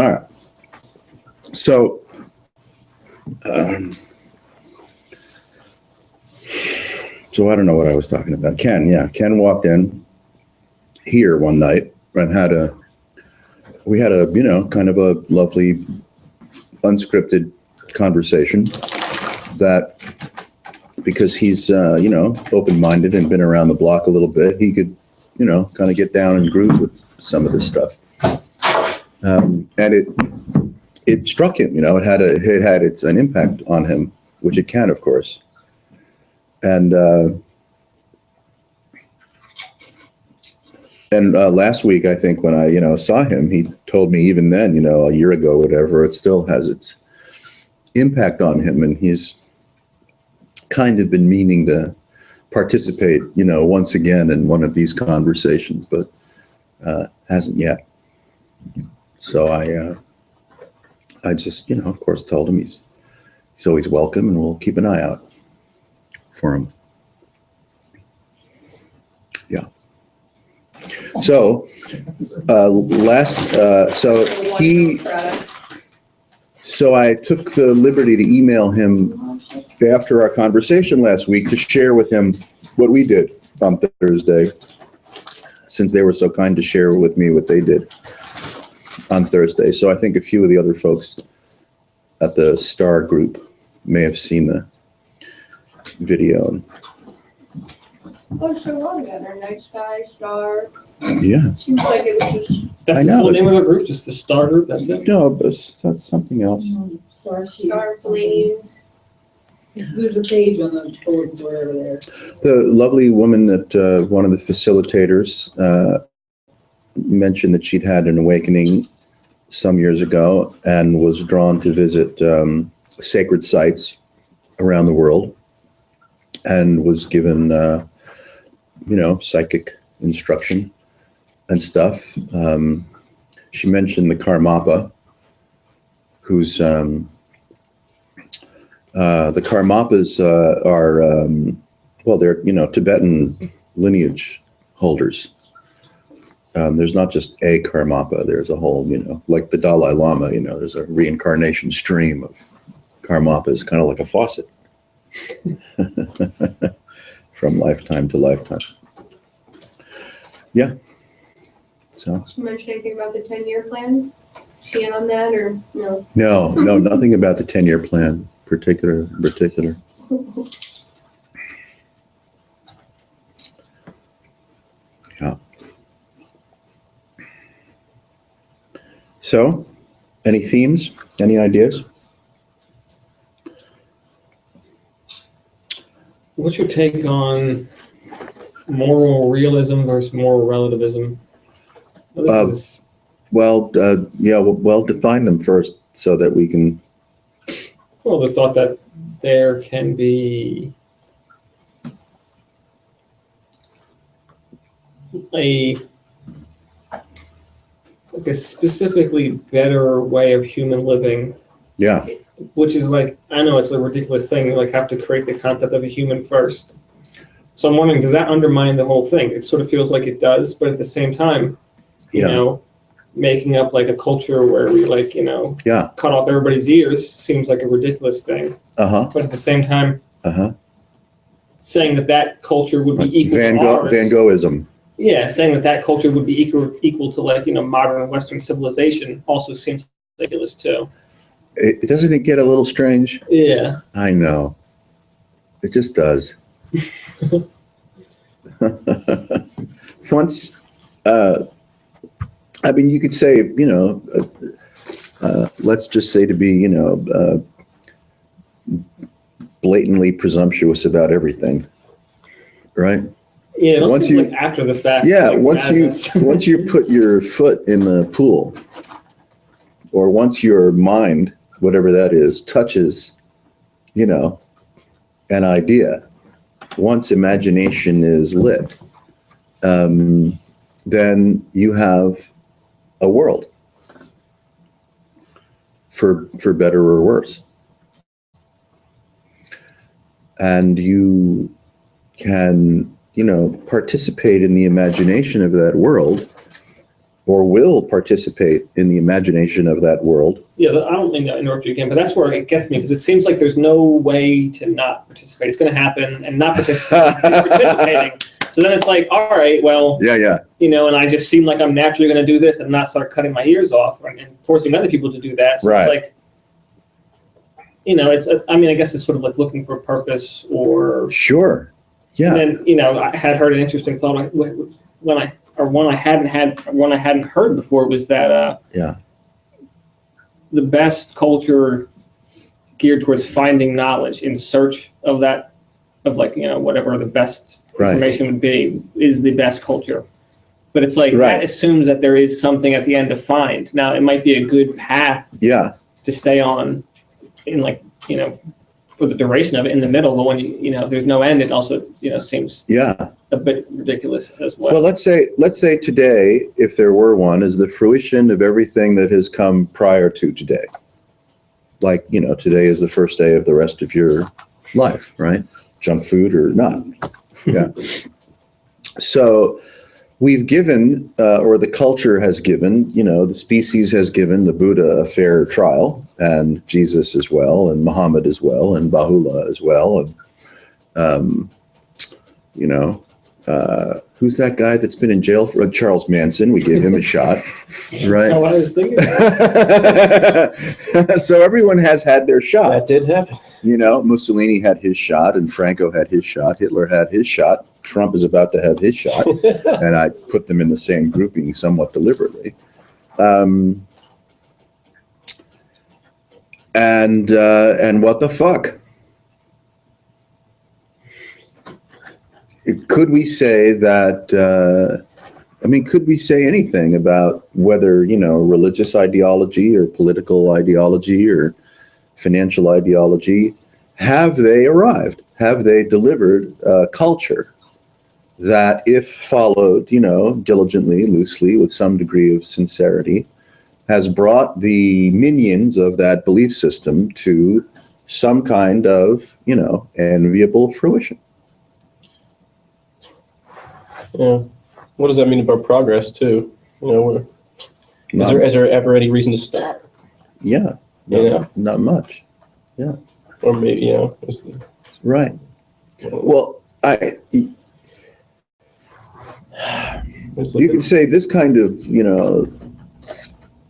All right. So, um, so I don't know what I was talking about. Ken walked in here one night and we had a, kind of a lovely unscripted conversation that, because he's, open-minded and been around the block a little bit, he could, kind of get down and groove with some of this stuff. And it struck him, it had an impact on him, which it can, of course. And last week, I think when I, saw him, he told me even then, a year ago, whatever, it still has its impact on him. And he's kind of been meaning to participate, once again in one of these conversations, but hasn't yet. So I just, of course, told him he's always welcome, and we'll keep an eye out for him. Yeah. So so I took the liberty to email him after our conversation last week to share with him what we did on Thursday, since they were so kind to share with me what they did on Thursday. So I think a few of the other folks at the Star group may have seen the video. Oh, so long together. Night Sky, Star. Yeah. Seems like it was just That's the full name of the group, just the Star Group, that's it? No, but that's something else. Star Palladiums. There's a page on the bulletin board over there. The lovely woman that one of the facilitators mentioned that she'd had an awakening some years ago and was drawn to visit sacred sites around the world, and was given, psychic instruction and stuff. She mentioned the Karmapa, who's the Karmapas are they're Tibetan lineage holders. There's not just a Karmapa. There's a whole, like the Dalai Lama. There's a reincarnation stream of Karmapas, kind of like a faucet, from lifetime to lifetime. Yeah. So. She mentioned anything about the 10-year plan? She in on that or no? No, nothing about the 10-year plan particular. Yeah. So, any themes? Any ideas? What's your take on moral realism versus moral relativism? Well, define them first so that we can. Well, the thought that there can be a specifically better way of human living. Yeah. Which is like, I know it's a ridiculous thing, you have to create the concept of a human first. So I'm wondering, does that undermine the whole thing? It sort of feels like it does, but at the same time, making up like a culture where we cut off everybody's ears seems like a ridiculous thing. But at the same time, saying that culture would be equal to ours. Van Goghism. Yeah, saying that culture would be equal to modern Western civilization also seems ridiculous too. Doesn't it get a little strange? Yeah. I know. It just does. Once, you could say, let's just say to be, blatantly presumptuous about everything, right? Yeah, once you like after the fact. Yeah, once you put your foot in the pool, or once your mind, whatever that is, touches, an idea, once imagination is lit, then you have a world, for better or worse. And you can, participate in the imagination of that world or will participate in the imagination of that world. Yeah, I don't mean to interrupt you again, but that's where it gets me, because it seems like there's no way to not participate. It's going to happen, and not participating is participating. So then it's like, all right, well, Yeah. and I just seem like I'm naturally going to do this and not start cutting my ears off and forcing other people to do that. So Right. it's like, I guess it's sort of like looking for a purpose, or Sure. Yeah. and then, I had heard an interesting thought one I hadn't heard before, was that Yeah. the best culture geared towards finding knowledge in search of that, of whatever the best Right. information would be, is the best culture. But it's like, Right. that assumes that there is something at the end to find. Now, it might be a good path Yeah. to stay on in for the duration of it. In the middle, but when there's no end, it also seems Yeah. a bit ridiculous as well. Well, let's say today, if there were one, is the fruition of everything that has come prior to today. Like, today is the first day of the rest of your life, right? Junk food or not. Yeah. So we've given, or the culture has given, the species has given the Buddha a fair trial, and Jesus as well, and Muhammad as well, and Baha'u'llah as well. And, who's that guy that's been in jail for Charles Manson? We gave him a shot, right? That's what I was thinking. So everyone has had their shot. That did happen. Mussolini had his shot, and Franco had his shot. Hitler had his shot. Trump is about to have his shot, and I put them in the same grouping somewhat deliberately. And what the fuck? Could we say that? Could we say anything about whether religious ideology or political ideology or financial ideology, have they arrived? Have they delivered a culture that, if followed, diligently, loosely, with some degree of sincerity, has brought the minions of that belief system to some kind of, enviable fruition? Yeah. What does that mean about progress too? Is there ever any reason to stop? Yeah. Yeah. Not much. Or maybe, Right. Well, you could say this kind of,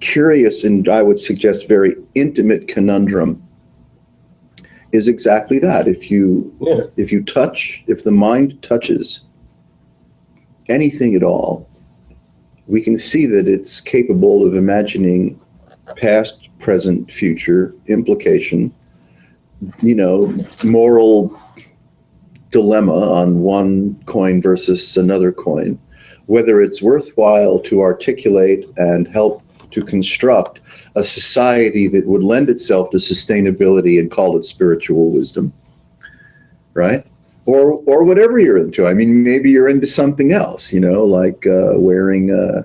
curious and, I would suggest, very intimate conundrum is exactly that. If the mind touches anything at all, we can see that it's capable of imagining past, present, future implication, moral dilemma on one coin versus another coin, whether it's worthwhile to articulate and help to construct a society that would lend itself to sustainability and call it spiritual wisdom, right? Or whatever you're into. Maybe you're into something else, like wearing a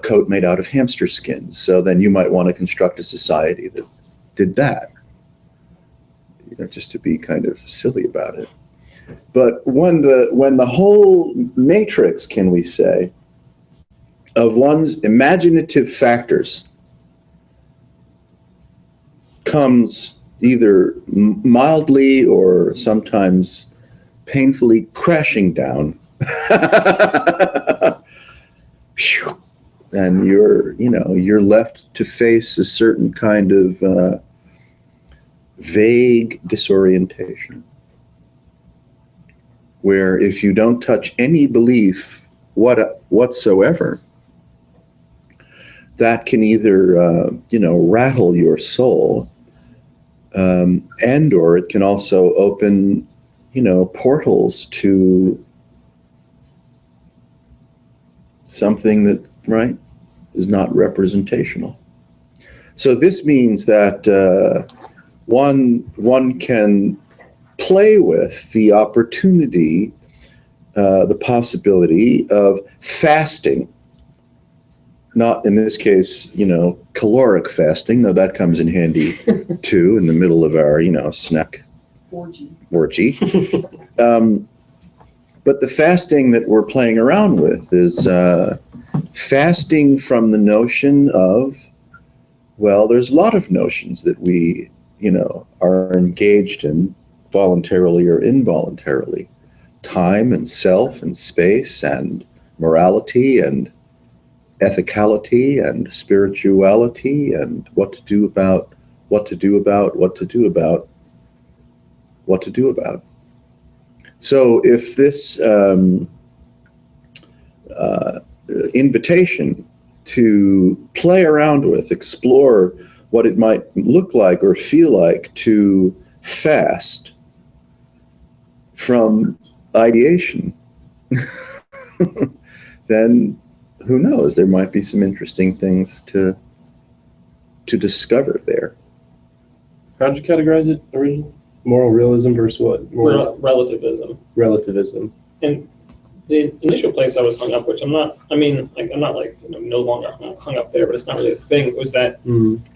coat made out of hamster skins. So then you might want to construct a society that did that, just to be kind of silly about it. But when the whole matrix, can we say, of one's imaginative factors comes either mildly or sometimes painfully crashing down, and you're left to face a certain kind of vague disorientation, where if you don't touch any belief whatsoever, that can either rattle your soul, and or it can also open portals to something that is not representational. So this means that one can play with the opportunity, the possibility of fasting. Not in this case, caloric fasting, though that comes in handy too in the middle of our, snack orgy. But But the fasting that we're playing around with is fasting from the notion of, well, there's a lot of notions that we, are engaged in voluntarily or involuntarily. Time and self and space and morality and ethicality and spirituality and what to do about. So if this invitation to play around with, explore what it might look like or feel like to fast from ideation, then who knows? There might be some interesting things to discover there. How'd you categorize it originally? Moral realism versus what? Relativism. Relativism. And the initial place I was hung up, which I'm not no longer hung up there, but it's not really a thing, was that,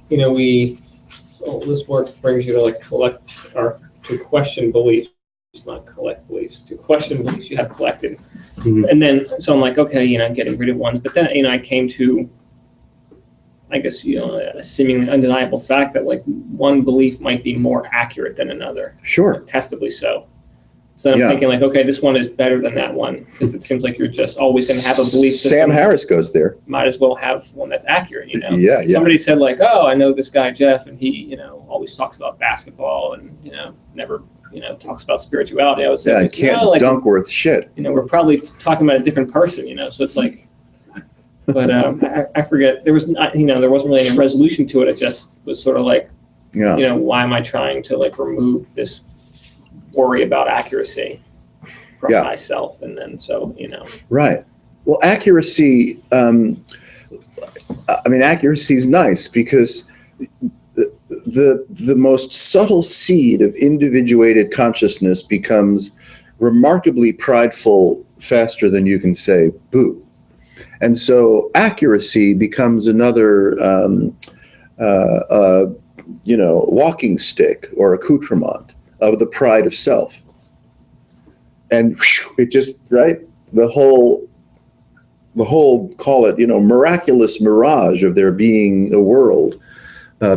this work brings you to collect or to question beliefs, not collect beliefs, to question beliefs you have collected. Mm-hmm. And then, so I'm like, okay, I'm getting rid of ones. But then, I came to, I guess, a seemingly undeniable fact that one belief might be more accurate than another. Sure. Testably so. So then I'm thinking okay, this one is better than that one because it seems like you're just always going to have a belief system. Sam Harris goes there. Might as well have one that's accurate, Yeah. Somebody said oh, I know this guy Jeff, and he, always talks about basketball and never, talks about spirituality. I was saying, can't dunk worth shit. We're probably talking about a different person, So it's but I forget. There was not, there wasn't really any resolution to it. It just was sort of why am I trying to remove this worry about accuracy from myself? And then Right. Well, accuracy. Accuracy is nice because the most subtle seed of individuated consciousness becomes remarkably prideful faster than you can say boo. And so accuracy becomes another, walking stick or accoutrement of the pride of self. And it just, right? The whole, call it, miraculous mirage of there being a world,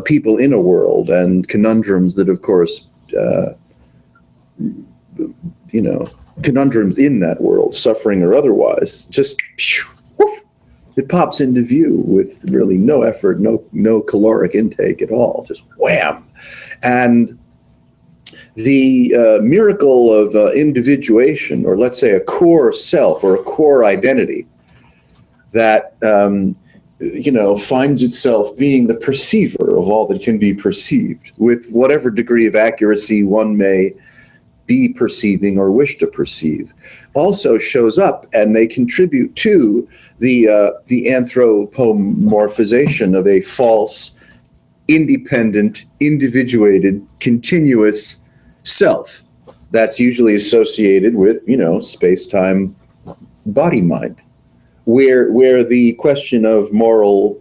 people in a world, and conundrums that, of course, conundrums in that world, suffering or otherwise, just it pops into view with really no effort, no caloric intake at all, just wham. And the miracle of individuation, or let's say a core self or a core identity that finds itself being the perceiver of all that can be perceived with whatever degree of accuracy one may be perceiving or wish to perceive, also shows up, and they contribute to the anthropomorphization of a false, independent, individuated, continuous self that's usually associated with, space-time, body-mind, where the question of moral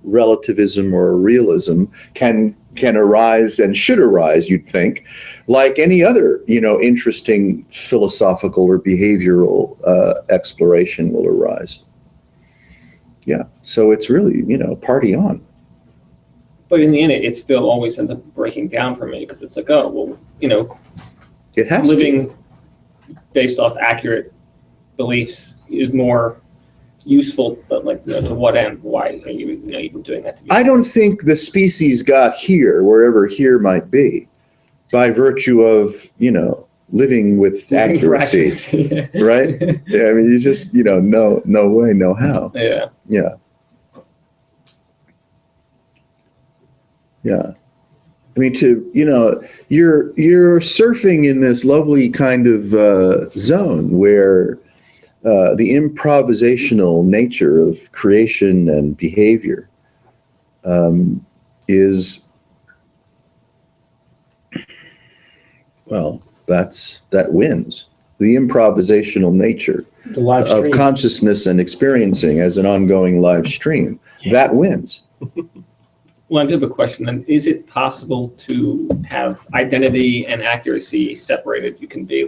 relativism or realism can arise and should arise, you'd think, like any other, interesting philosophical or behavioral exploration will arise. Yeah, so it's really, party on. But in the end, it still always ends up breaking down for me because it's it has living based off accurate beliefs is more useful, but to what end? Why are you even doing that? I don't think the species got here, wherever here might be, by virtue of living with accuracy, right? Yeah, you just no way, no how. Yeah. You're surfing in this lovely kind of zone where the improvisational nature of creation and behavior is, that wins. The improvisational nature The live of stream. consciousness and experiencing as an ongoing live stream, that wins. Well, I do have a question. Then, is it possible to have identity and accuracy separated? You can be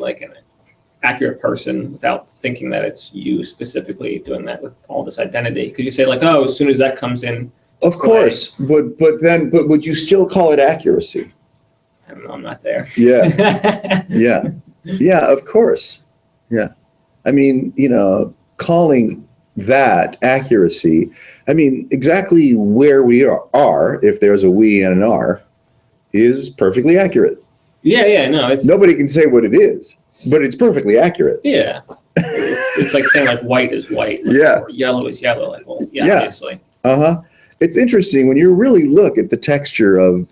accurate person without thinking that it's you specifically doing that with all this identity? Could you say like, oh, as soon as that comes in, Of course, but would you still call it accuracy? I don't know, I'm not there. Yeah, yeah, of course. Yeah. I mean, calling that accuracy, I mean, exactly where we are, if there's a we and an are, is perfectly accurate. Yeah, no, it's Nobody can say what it is, but it's perfectly accurate. yeah. It's like saying like white is white, like, Yeah. or yellow is yellow. Like, well, yeah, Yeah. obviously. Uh-huh. It's interesting when you really look at the texture of,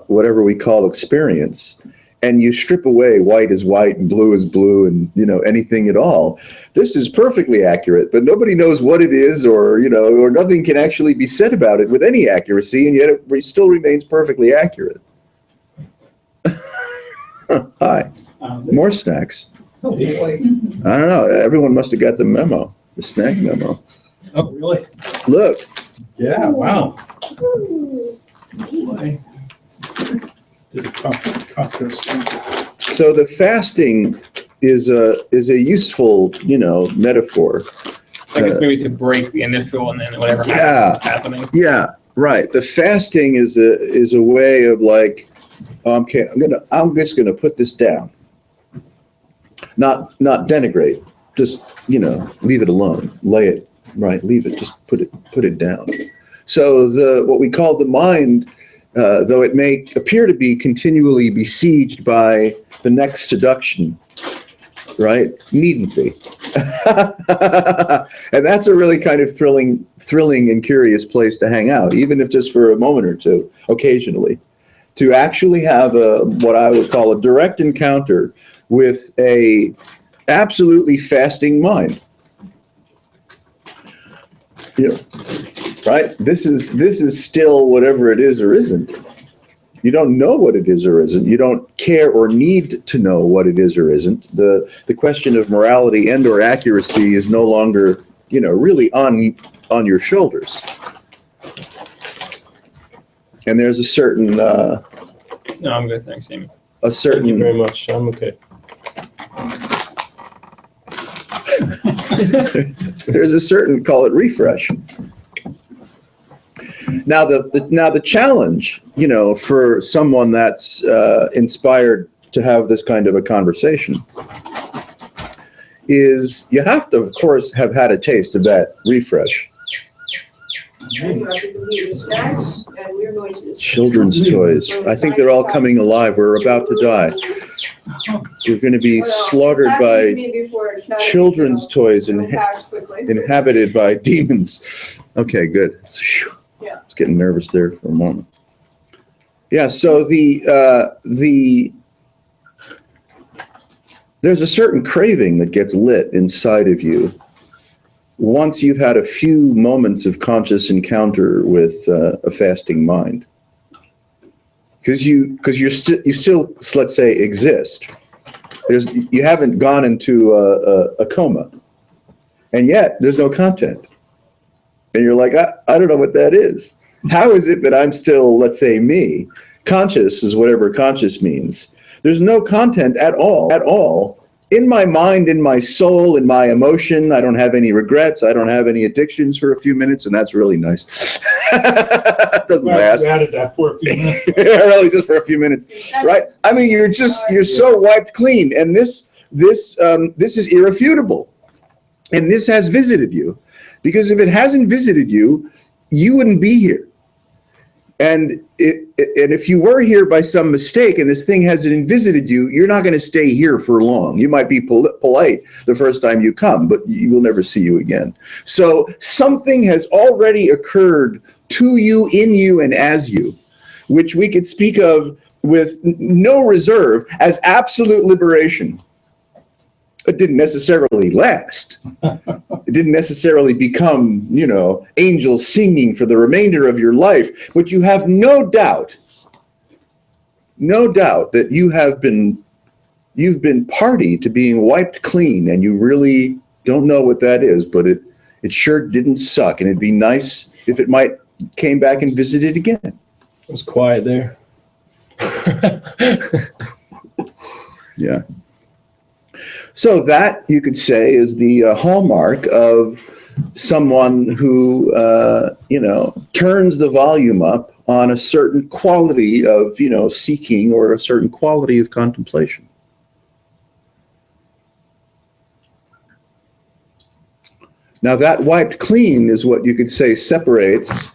whatever we call experience, and you strip away white is white and blue is blue and, anything at all. This is perfectly accurate, but nobody knows what it is or nothing can actually be said about it with any accuracy, and yet it still remains perfectly accurate. Hi. More snacks. Oh, boy. I don't know. Everyone must have got the memo, the snack memo. Oh, really? Look. Yeah, wow. Ooh. Did a Costco store. So the fasting is a useful, metaphor. I guess maybe to break the initial and then whatever Yeah. is happening. Yeah, right. The fasting is a way of like, okay, I'm just gonna put this down. Not denigrate. Just leave it alone. Lay it right. Leave it. Just put it down. So what we call the mind, though it may appear to be continually besieged by the next seduction, right? Needn't be. And that's a really kind of thrilling and curious place to hang out, even if just for a moment or two, occasionally, to actually have what I would call a direct encounter with a absolutely fasting mind. Right? This is still whatever it is or isn't. You don't know what it is or isn't. You don't care or need to know what it is or isn't. The question of morality and or accuracy is no longer, really on your shoulders. And there's a certain No, I'm good, thanks, Amy. Thank you very much. I'm okay. there's a certain, call it refresh. Now the challenge, for someone that's inspired to have this kind of a conversation is you have to, of course, have had a taste of that refresh. And you have to complete the snacks, and we're going to. Children's toys. I think they're all coming alive. We're about to die. We're going to be slaughtered by children's toys inhabited by demons. Okay, good. Yeah. I was getting nervous there for a moment. Yeah, so there's a certain craving that gets lit inside of you once you've had a few moments of conscious encounter with a fasting mind. Because you still, let's say, exist. You haven't gone into a coma, and yet there's no content. And you're like, I don't know what that is. How is it that I'm still, let's say, me? Conscious is whatever conscious means. There's no content at all. In my mind, in my soul, in my emotion, I don't have any regrets. I don't have any addictions for a few minutes, and that's really nice. Doesn't last. We added that for a few minutes. Really, just for a few minutes, right? I mean, you're so wiped clean, and this is irrefutable, and this has visited you, because if it hasn't visited you, you wouldn't be here. And if you were here by some mistake and this thing hasn't visited you, you're not going to stay here for long. You might be polite the first time you come, but you will never see you again. So something has already occurred to you, in you, and as you, which we could speak of with no reserve as absolute liberation. It didn't necessarily last. It didn't necessarily become, angels singing for the remainder of your life. But you have no doubt that you've been party to being wiped clean, and you really don't know what that is. But it sure didn't suck, and it'd be nice if it might came back and visited again. It was quiet there. Yeah. So that, you could say, is the hallmark of someone who, turns the volume up on a certain quality of, seeking, or a certain quality of contemplation. Now, that wiped clean is what you could say separates,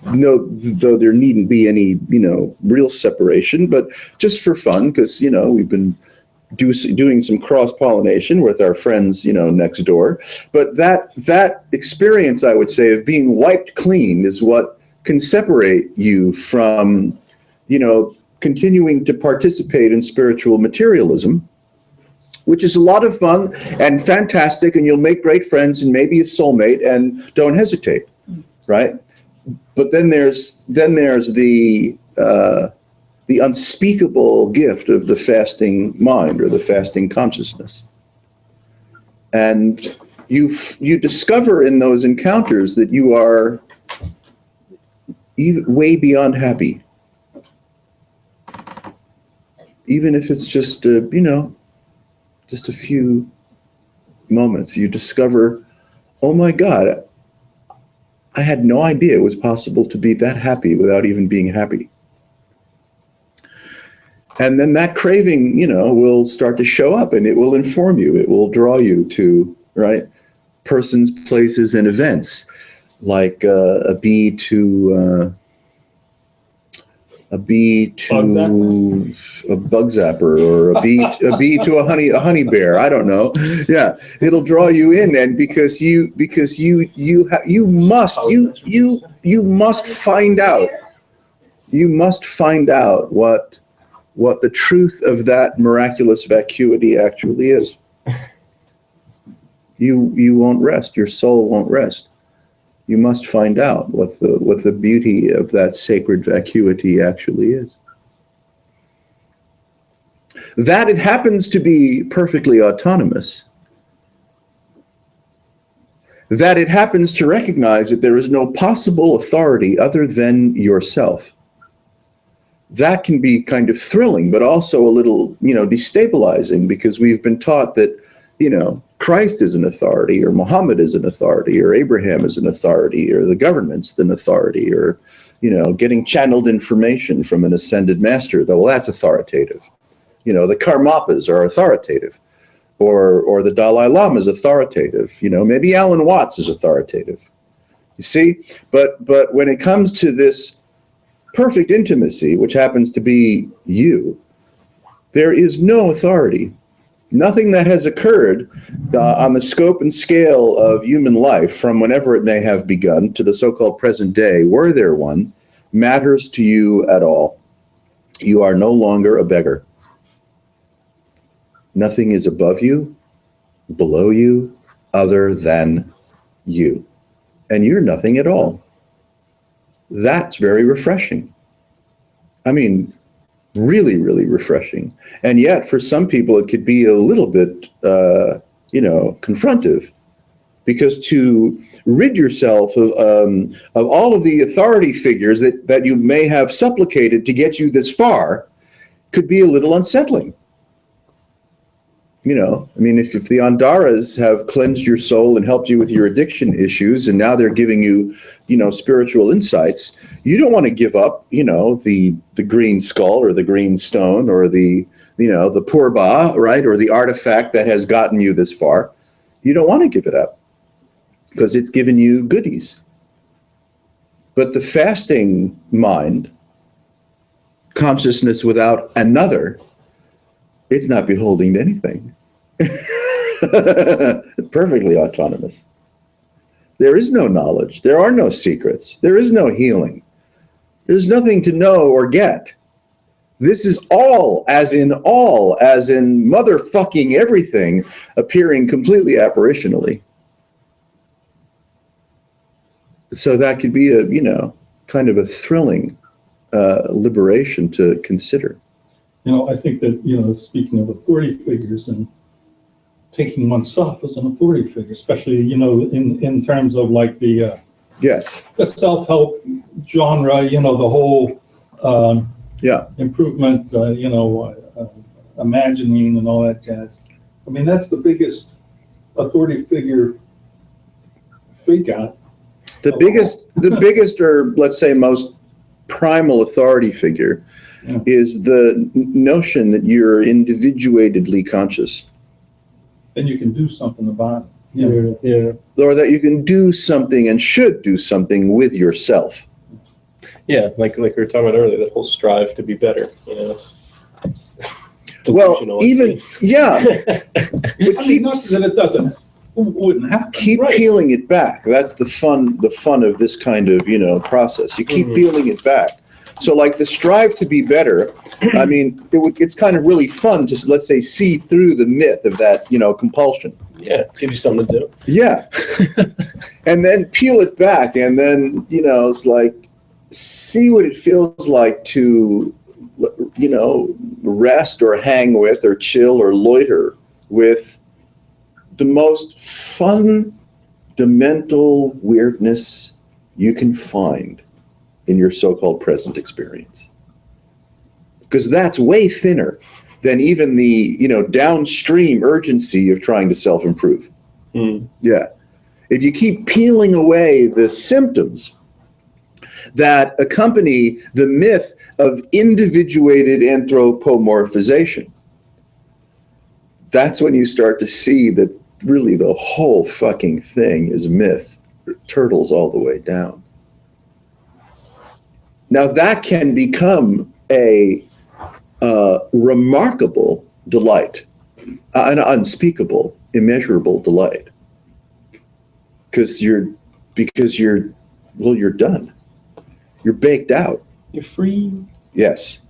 though there needn't be any, real separation, but just for fun, because, we've been doing some cross-pollination with our friends, next door. But that experience, I would say, of being wiped clean is what can separate you from, continuing to participate in spiritual materialism, which is a lot of fun and fantastic, and you'll make great friends and maybe a soulmate, and don't hesitate, right? But then there's the unspeakable gift of the fasting mind, or the fasting consciousness. And you discover in those encounters that you are even way beyond happy. Even if it's just, just a few moments, you discover, oh my God, I had no idea it was possible to be that happy without even being happy. And then that craving, will start to show up, and it will inform you. It will draw you to, right, persons, places, and events, like a bee to a bug zapper, or a bee to a honey bear. I don't know. Yeah, it'll draw you in, and because you must find out. You must find out what the truth of that miraculous vacuity actually is. You won't rest. Your soul won't rest. You must find out what the beauty of that sacred vacuity actually is. That it happens to be perfectly autonomous. That it happens to recognize that there is no possible authority other than yourself. That can be kind of thrilling, but also a little, destabilizing, because we've been taught that, Christ is an authority, or Muhammad is an authority, or Abraham is an authority, or the government's an authority, or, getting channeled information from an ascended master, well, that's authoritative. The Karmapas are authoritative, or the Dalai Lama is authoritative. Maybe Alan Watts is authoritative. You see, but when it comes to this perfect intimacy, which happens to be you, there is no authority. Nothing that has occurred on the scope and scale of human life, from whenever it may have begun to the so-called present day, were there one, matters to you at all. You are no longer a beggar. Nothing is above you, below you, other than you. And you're nothing at all. That's very refreshing. I mean, really, really refreshing. And yet, for some people, it could be a little bit, confrontive, because to rid yourself of all of the authority figures that you may have supplicated to get you this far could be a little unsettling. If the Andaras have cleansed your soul and helped you with your addiction issues, and now they're giving you, spiritual insights, you don't want to give up, the green skull, or the green stone, or the purba, right, or the artifact that has gotten you this far. You don't want to give it up, because it's given you goodies. But the fasting mind, consciousness without another, it's not beholding to anything. Perfectly autonomous. There is no knowledge. There are no secrets. There is no healing. There's nothing to know or get. This is all as in motherfucking everything, appearing completely apparitionally. So that could be a, kind of a thrilling liberation to consider. I think that, speaking of authority figures and taking oneself as an authority figure, especially, in terms of like the self-help genre, the whole improvement, imagining and all that jazz. I mean, that's the biggest authority figure fake out. The biggest, or let's say most primal authority figure Yeah. is the notion that you're individuatedly conscious, And you can do something about it. You know, Yeah. or that you can do something and should do something with yourself. Yeah, like we were talking about earlier, that whole strive to be better. You know, it's Well, delusional, it even, seems. yeah, but I mean, not that it doesn't, wouldn't happen. keep right. peeling it back. That's the fun of this kind of, process. You keep peeling it back. So like the strive to be better, I mean, it's kind of really fun to, let's say, see through the myth of that, compulsion. Yeah, gives you something to do. Yeah. And then peel it back and then, it's like, see what it feels like to, rest or hang with or chill or loiter with the most fundamental weirdness you can find in your so-called present experience. Because that's way thinner than even the, downstream urgency of trying to self-improve. Mm. Yeah. If you keep peeling away the symptoms that accompany the myth of individuated anthropomorphization, that's when you start to see that really the whole fucking thing is myth. It turtles all the way down. Now that can become a remarkable delight, an unspeakable, immeasurable delight. Because you're done. You're baked out. You're free. Yes.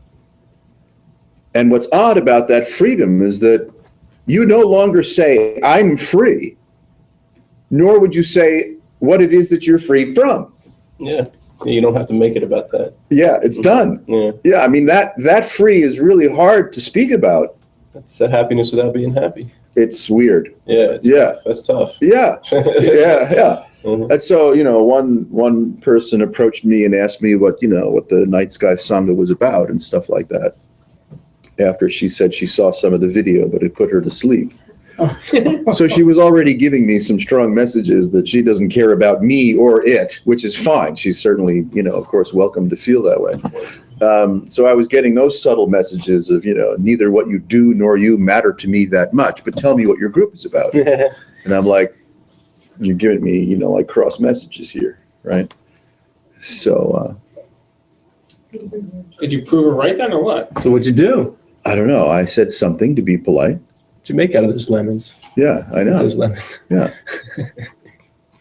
And what's odd about that freedom is that you no longer say, I'm free, nor would you say what it is that you're free from. Yeah. You don't have to make it about that. Yeah, it's done. Yeah. Yeah, I mean, that free is really hard to speak about. It's that happiness without being happy. It's weird. Yeah. It's Yeah. tough. That's tough. Yeah, yeah. Mhm. And so, one person approached me and asked me what the Night Sky Sangha was about and stuff like that. After she said she saw some of the video, but it put her to sleep. So she was already giving me some strong messages that she doesn't care about me or it, which is fine. She's certainly, of course, welcome to feel that way. So I was getting those subtle messages of, neither what you do nor you matter to me that much, but tell me what your group is about. And I'm like, you're giving me, like cross messages here, right? So Did you prove her right then, or what? So what'd you do? I don't know. I said something to be polite. What'd you make out of those lemons? Yeah, I know. Those lemons. Yeah.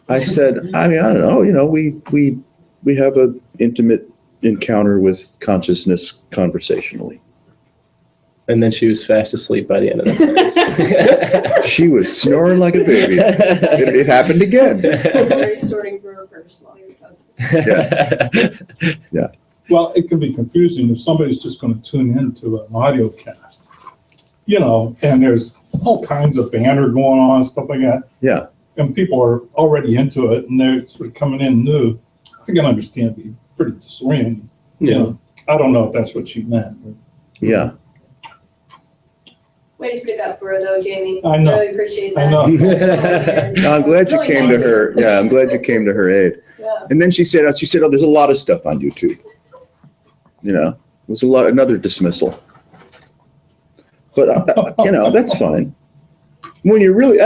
I said, I don't know, we have an intimate encounter with consciousness conversationally. And then she was fast asleep by the end of that sentence. She was snoring like a baby. It happened again. Already sorting through her purse while you're talking. Well, it can be confusing if somebody's just going to tune into an audio cast, and there's all kinds of banter going on, stuff like that. Yeah. And people are already into it and they're sort of coming in new. I can understand it'd be pretty disorienting. Yeah. I don't know if that's what she meant. But Yeah. Way to stick up for her though, Jamie. I know. Really appreciate that. I know. I'm glad you Really came to her. Yeah, I'm glad you came to her aid. Yeah. And then she said, oh, there's a lot of stuff on YouTube. It was another dismissal. But, that's fine. When you really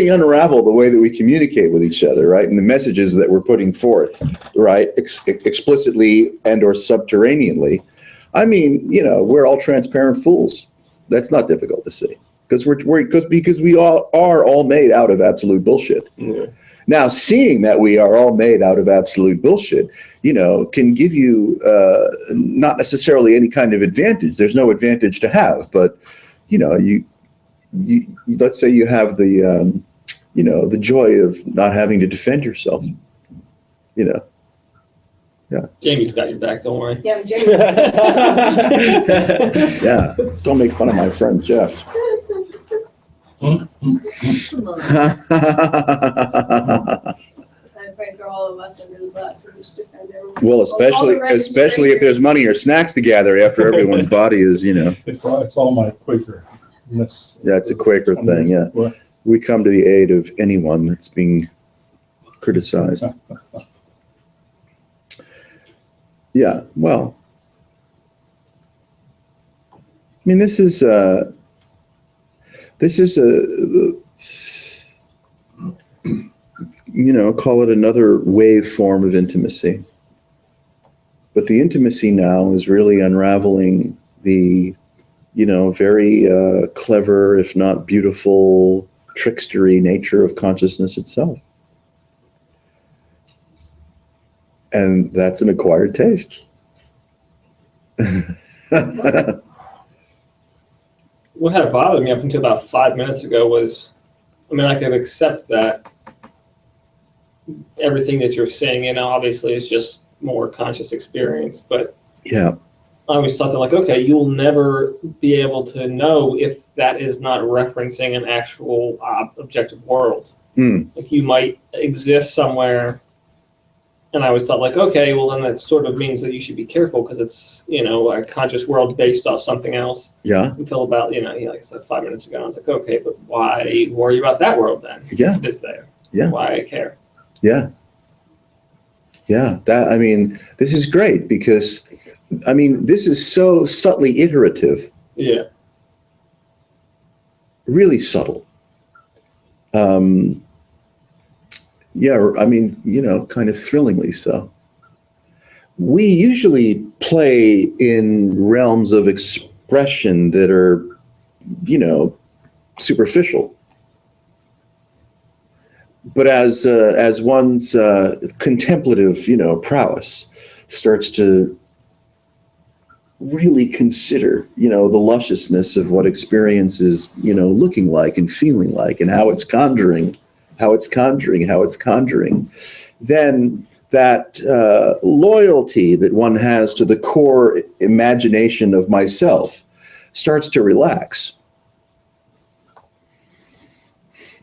unravel the way that we communicate with each other, right? And the messages that we're putting forth, right? Explicitly and or subterraneanly. We're all transparent fools. That's not difficult to see because because we all are all made out of absolute bullshit. Yeah. Now, seeing that we are all made out of absolute bullshit, can give you not necessarily any kind of advantage. There's no advantage to have, but you let's say you have the the joy of not having to defend yourself. Jamie's got your back. Don't worry. Yeah, Jamie. Yeah, don't make fun of my friend Jeff. I'm afraid throw all of us under the bus and just defend everyone. Well, All the especially if there's money or snacks to gather after everyone's body is, it's all my Quaker miss. Yeah, it's a Quaker thing, yeah. Well, We come to the aid of anyone that's being criticized. Yeah, well, I mean, this is a, call it another wave form of intimacy. But the intimacy now is really unraveling the, very clever, if not beautiful, trickstery nature of consciousness itself. And that's an acquired taste. What had bothered me up until about 5 minutes ago was, I could accept that everything that you're saying, obviously is just more conscious experience, but Yeah. I always thought that, like, okay, you'll never be able to know if that is not referencing an actual objective world. Like, you might exist somewhere, and I always thought, like, okay, well, then that sort of means that you should be careful because it's, a conscious world based off something else. Yeah. Until about, like I said, 5 minutes ago, I was like, okay, but why worry about that world then? Yeah. If it's there. Yeah. Why care? Yeah. Yeah. This is great because, this is so subtly iterative, Yeah. really subtle. Kind of thrillingly so. We usually play in realms of expression that are, superficial. But as one's contemplative, prowess starts to really consider, the lusciousness of what experience is, looking like and feeling like, and how it's conjuring, then that loyalty that one has to the core imagination of myself starts to relax.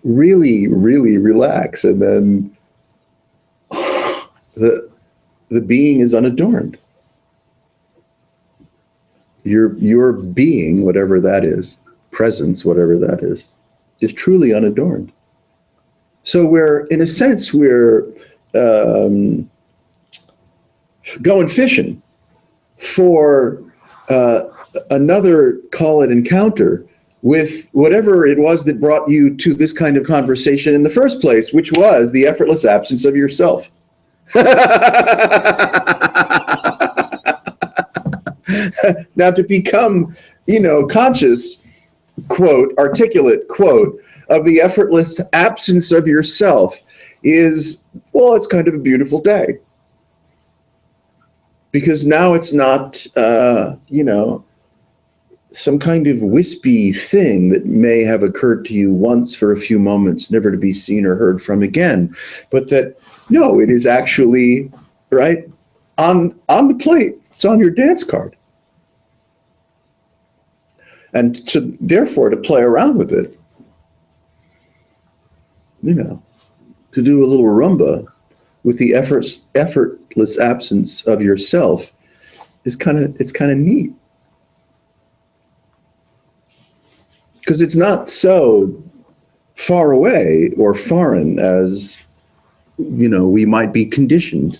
Really, really relax. And then the being is unadorned. Your being, whatever that is, presence, whatever that is truly unadorned. So in a sense, we're going fishing for another, call it, encounter with whatever it was that brought you to this kind of conversation in the first place, which was the effortless absence of yourself. Now, to become, conscious, quote, articulate, quote, of the effortless absence of yourself is, well, it's kind of a beautiful day. Because now it's not, some kind of wispy thing that may have occurred to you once for a few moments, never to be seen or heard from again. But that, no, it is actually, right, on the plate. It's on your dance card. And therefore, to play around with it, to do a little rumba with the effortless absence of yourself it's kind of neat. Because it's not so far away or foreign as, we might be conditioned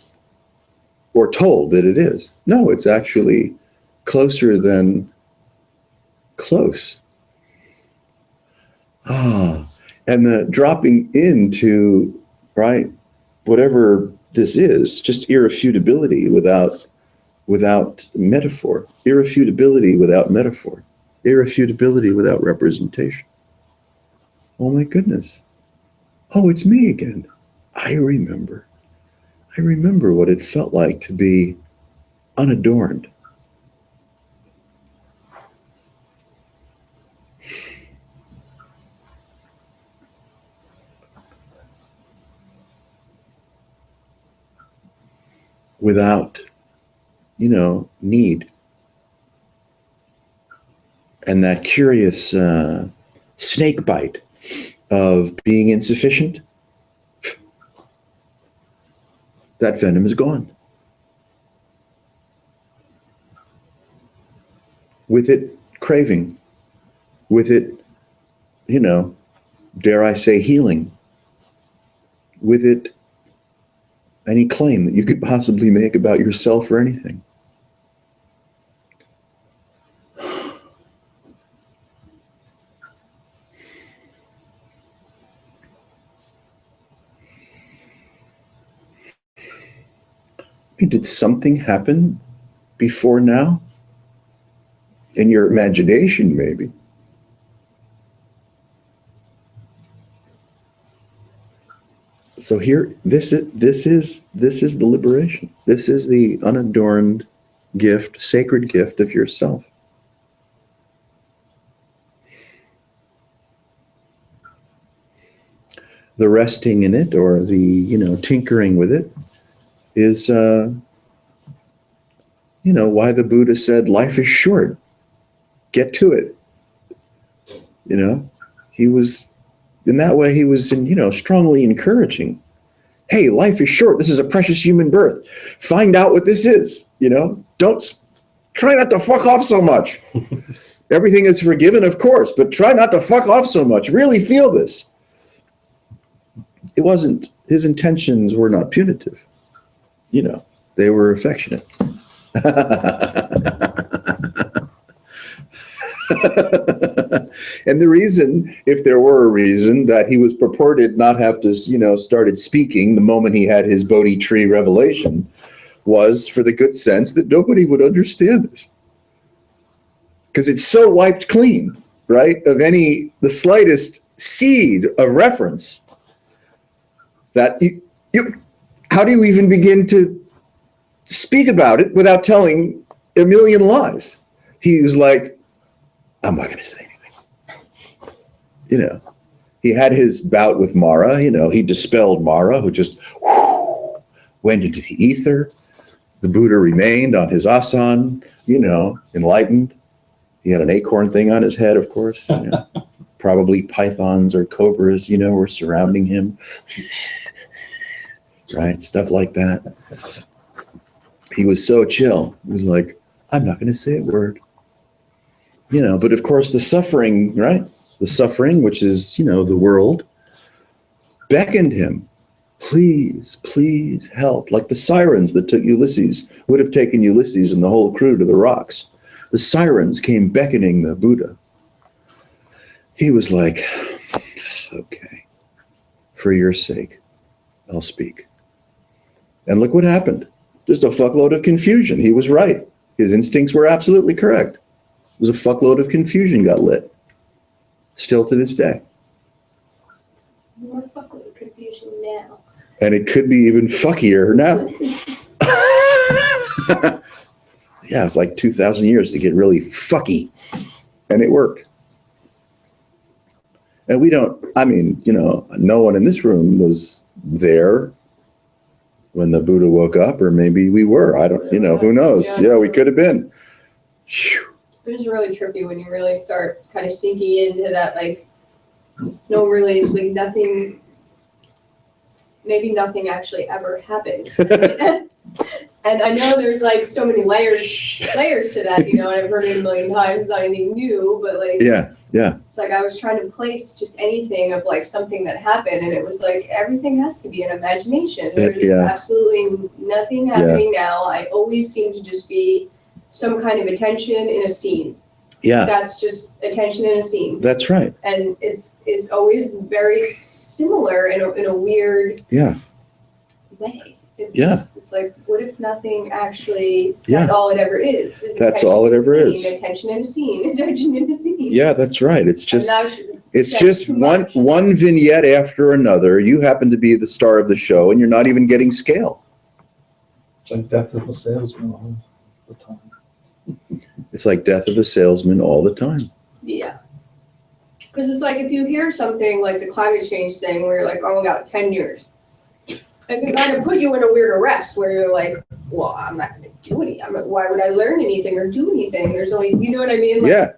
or told that it is. No, it's actually closer than close. And the dropping into, right, whatever this is, just irrefutability without metaphor, irrefutability without metaphor, irrefutability without representation. Oh my goodness. Oh, it's me again. I remember what it felt like to be unadorned. Without, need. And that curious snake bite of being insufficient, that venom is gone. With it, craving, with it, you know, dare I say healing, with it any claim that you could possibly make about yourself or anything. Did something happen before now? In your imagination, maybe. So here, this is the liberation. This is the unadorned gift, sacred gift of yourself. The resting in it, or the, you know, tinkering with it, is, you know, why the Buddha said life is short. Get to it. You know, he was, in that way, he was, you know, strongly encouraging. Hey, life is short. This is a precious human birth. Find out what this is. You know, try not to fuck off so much. Everything is forgiven, of course, but try not to fuck off so much. Really feel this. It wasn't, his intentions were not punitive. You know, they were affectionate. And the reason, if there were a reason, that he was purported not have to, you know, started speaking the moment he had his Bodhi tree revelation, was for the good sense that nobody would understand this. Because it's so wiped clean, right, of the slightest seed of reference, that how do you even begin to speak about it without telling a million lies? He was like, I'm not going to say anything. You know, he had his bout with Mara. You know, he dispelled Mara, who just went into the ether. The Buddha remained on his asan, you know, enlightened. He had an acorn thing on his head, of course. You know. Probably pythons or cobras, you know, were surrounding him. Right? Stuff like that. He was so chill. He was like, I'm not going to say a word. You know, but of course the suffering, right? The suffering, which is, you know, the world, beckoned him. Please, please help. Like the sirens that took Ulysses, would have taken Ulysses and the whole crew to the rocks. The sirens came beckoning the Buddha. He was like, okay, for your sake, I'll speak. And look what happened. Just a fuckload of confusion. He was right. His instincts were absolutely correct. It was a fuckload of confusion got lit. Still to this day. More fuckload of confusion now. And it could be even fuckier now. Yeah, it's like 2,000 years to get really fucky. And it worked. And we don't, I mean, you know, no one in this room was there when the Buddha woke up, or maybe we were. I don't, you know, who knows? Yeah, we could have been. Whew. It was really trippy when you really start kind of sinking into that, like, no, really, like, nothing, maybe nothing actually ever happens. And I know there's, like, so many layers to that, you know, and I've heard it a million times, it's not anything new, but, like, Yeah. it's like I was trying to place just anything of, like, something that happened, and it was like, everything has to be an imagination. There's absolutely nothing happening now. I always seem to just be some kind of attention in a scene. Yeah. That's just attention in a scene. That's right. And it's always very similar in a weird way. It's just, it's like, what if nothing actually, that's all it ever is That's all it ever is. Attention in a scene, attention in a scene. Yeah, that's right. It's just, it's says just too one much. vignette after another. You happen to be the star of the show and you're not even getting scale. It's like death of a salesman all the time. It's like death of a salesman all the time. Yeah. Because it's like, if you hear something like the climate change thing where you're like, oh my God, 10 years. It can kind of put you in a weird arrest where you're like, well, I'm not going to do anything. Why would I learn anything or do anything? There's only, you know what I mean? Like, Yeah.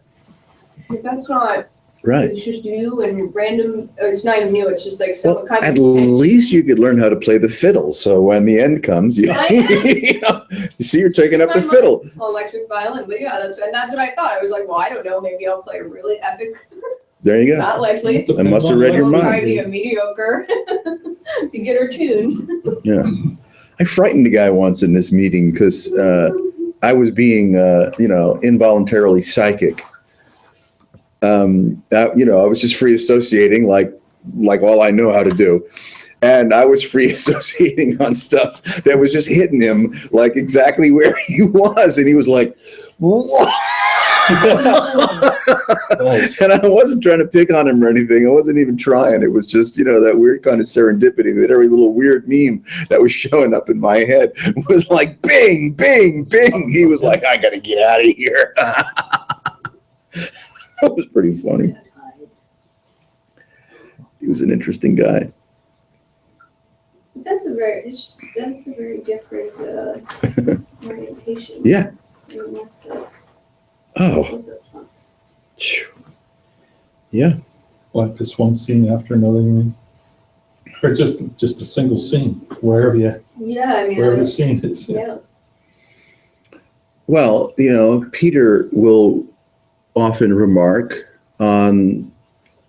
if that's not Right. It's just you and random, or it's not even you, it's just like Well, someone kind at of. least you could learn how to play the fiddle. So when the end comes, you, you see, you're taking up the fiddle. Electric violin, but yeah, that's what I thought. I was like, well, I don't know, maybe I'll play a really epic, There you go. not likely. I must have read your It'll mind. probably be a mediocre beginner tune. Yeah. I frightened a guy once in this meeting because I was being, involuntarily psychic. I was just free associating like all I know how to do. And I was free associating on stuff that was just hitting him like exactly where he was. And he was like, "Whoa." Nice. And I wasn't trying to pick on him or anything. I wasn't even trying. It was just, that weird kind of serendipity that every little weird meme that was showing up in my head was like, bing, bing, bing. He was like, I got to get out of here. That was pretty funny. He was an interesting guy. That's a very different orientation. Yeah. I mean, that's Oh. what the fuck? Phew. Yeah. Like this one scene after another, you mean? Or just a single scene, wherever Yeah, I mean, the scene is. yeah. Well, Peter will often remark on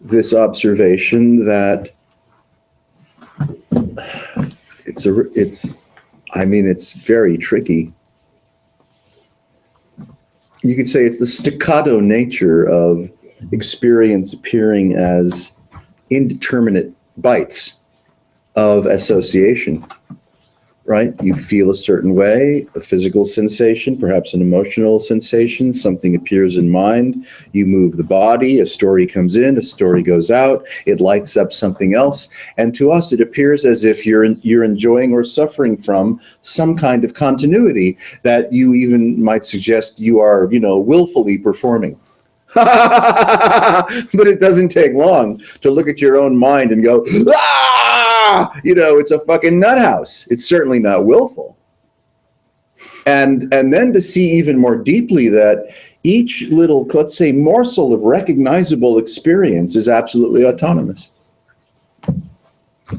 this observation that it's very tricky. You could say it's the staccato nature of experience appearing as indeterminate bites of association, right? You feel a certain way, a physical sensation, perhaps an emotional sensation, something appears in mind, you move the body, a story comes in, a story goes out, it lights up something else, and to us it appears as if you're enjoying or suffering from some kind of continuity that you even might suggest you are, willfully performing. But it doesn't take long to look at your own mind and go, it's a fucking nut house. It's certainly not willful. And then to see even more deeply that each little, let's say, morsel of recognizable experience is absolutely autonomous.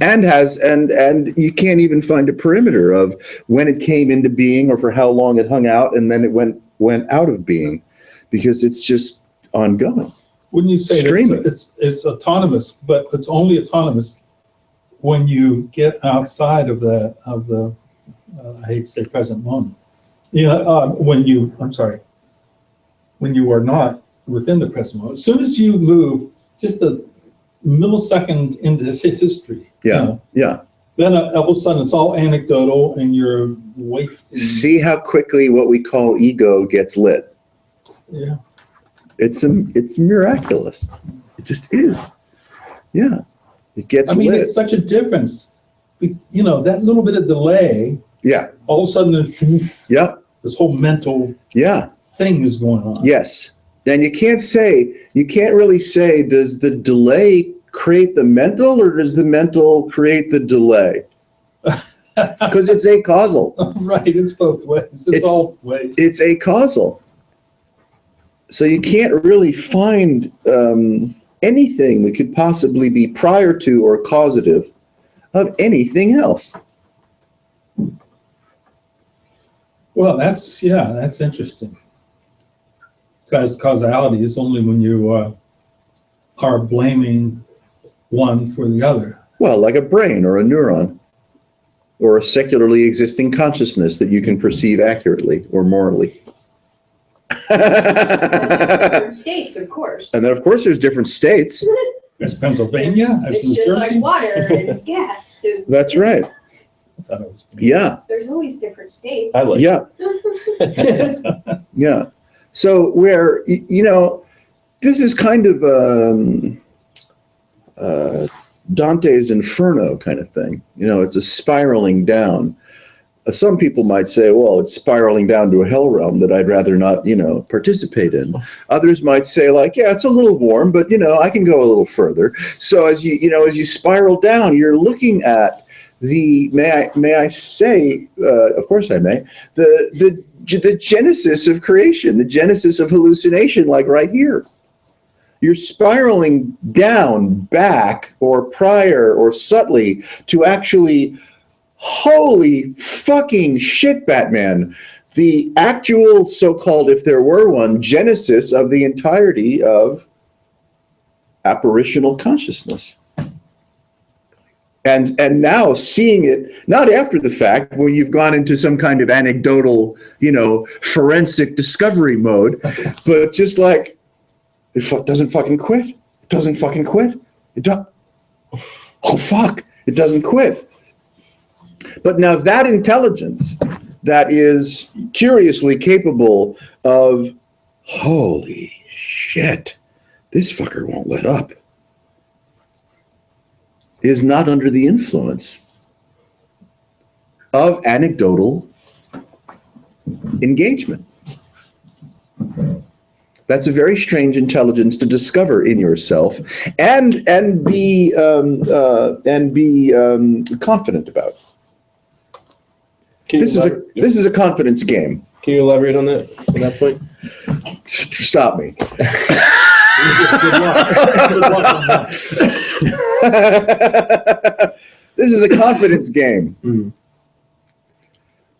And and you can't even find a perimeter of when it came into being or for how long it hung out and then it went out of being, because it's just ongoing. Wouldn't you say Streaming. that it's autonomous, but it's only autonomous when you get outside of the I hate to say present moment. When you are not within the present moment. As soon as you move just a millisecond into history, Yeah. then all of a sudden it's all anecdotal and you're wafted. See how quickly what we call ego gets lit. Yeah. It's miraculous. It just is. Yeah. It gets lit. It's such a difference. That little bit of delay, Yeah. all of a sudden this whole mental thing is going on. Yes. And you can't really say, does the delay create the mental or does the mental create the delay? Because it's acausal. Right, it's both ways. It's all ways. It's acausal. So you can't really find anything that could possibly be prior to or causative of anything else. Well, that's interesting. Because causality is only when you are blaming one for the other. Well, like a brain or a neuron or a secularly existing consciousness that you can perceive accurately or morally. Different states, of course. And then, of course, there's different states. There's Pennsylvania. There's It's New just Jersey. like water and gas. That's right. I thought it was- Yeah. There's always different states. I like Yeah. Yeah. So where, this is kind of Dante's Inferno kind of thing. It's a spiraling down. Some people might say, well, it's spiraling down to a hell realm that I'd rather not, participate in. Others might say like, yeah, it's a little warm, but, I can go a little further. So as you spiral down, you're looking at may I say, of course I may, the genesis of creation, the genesis of hallucination, like right here. you're spiraling down, back, or prior, or subtly to actually, holy fucking shit, Batman, the actual so-called, if there were one, genesis of the entirety of apparitional consciousness. And now seeing it, not after the fact, when you've gone into some kind of anecdotal, forensic discovery mode, but just like, it doesn't fucking quit. It doesn't fucking quit. Oh, fuck. It doesn't quit. But now that intelligence that is curiously capable of, holy shit, this fucker won't let up, is not under the influence of anecdotal engagement. That's a very strange intelligence to discover in yourself and be confident about. This is a confidence game. Can you elaborate on that point? Stop me. This is a confidence game. Mm.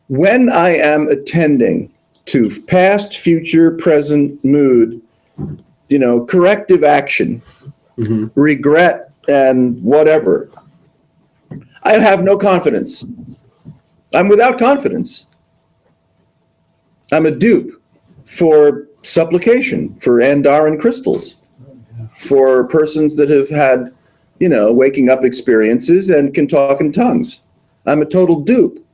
When I am attending to past, future, present mood, corrective action, regret, and whatever, I have no confidence. I'm without confidence. I'm a dupe for supplication, for Andaran crystals, for persons that have had, waking up experiences and can talk in tongues. I'm a total dupe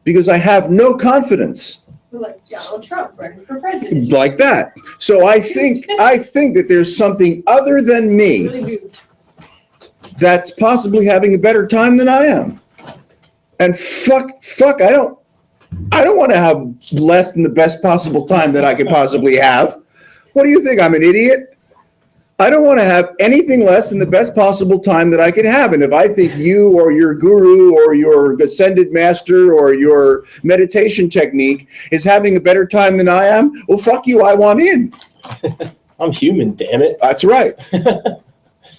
because I have no confidence. Like Donald Trump running for president. Like that. So I think that there's something other than me Really do. that's possibly having a better time than I am. And fuck, I don't want to have less than the best possible time that I could possibly have. What do you think? I'm an idiot? I don't want to have anything less than the best possible time that I could have. And if I think you or your guru or your ascended master or your meditation technique is having a better time than I am, well, fuck you, I want in. I'm human, damn it. That's right.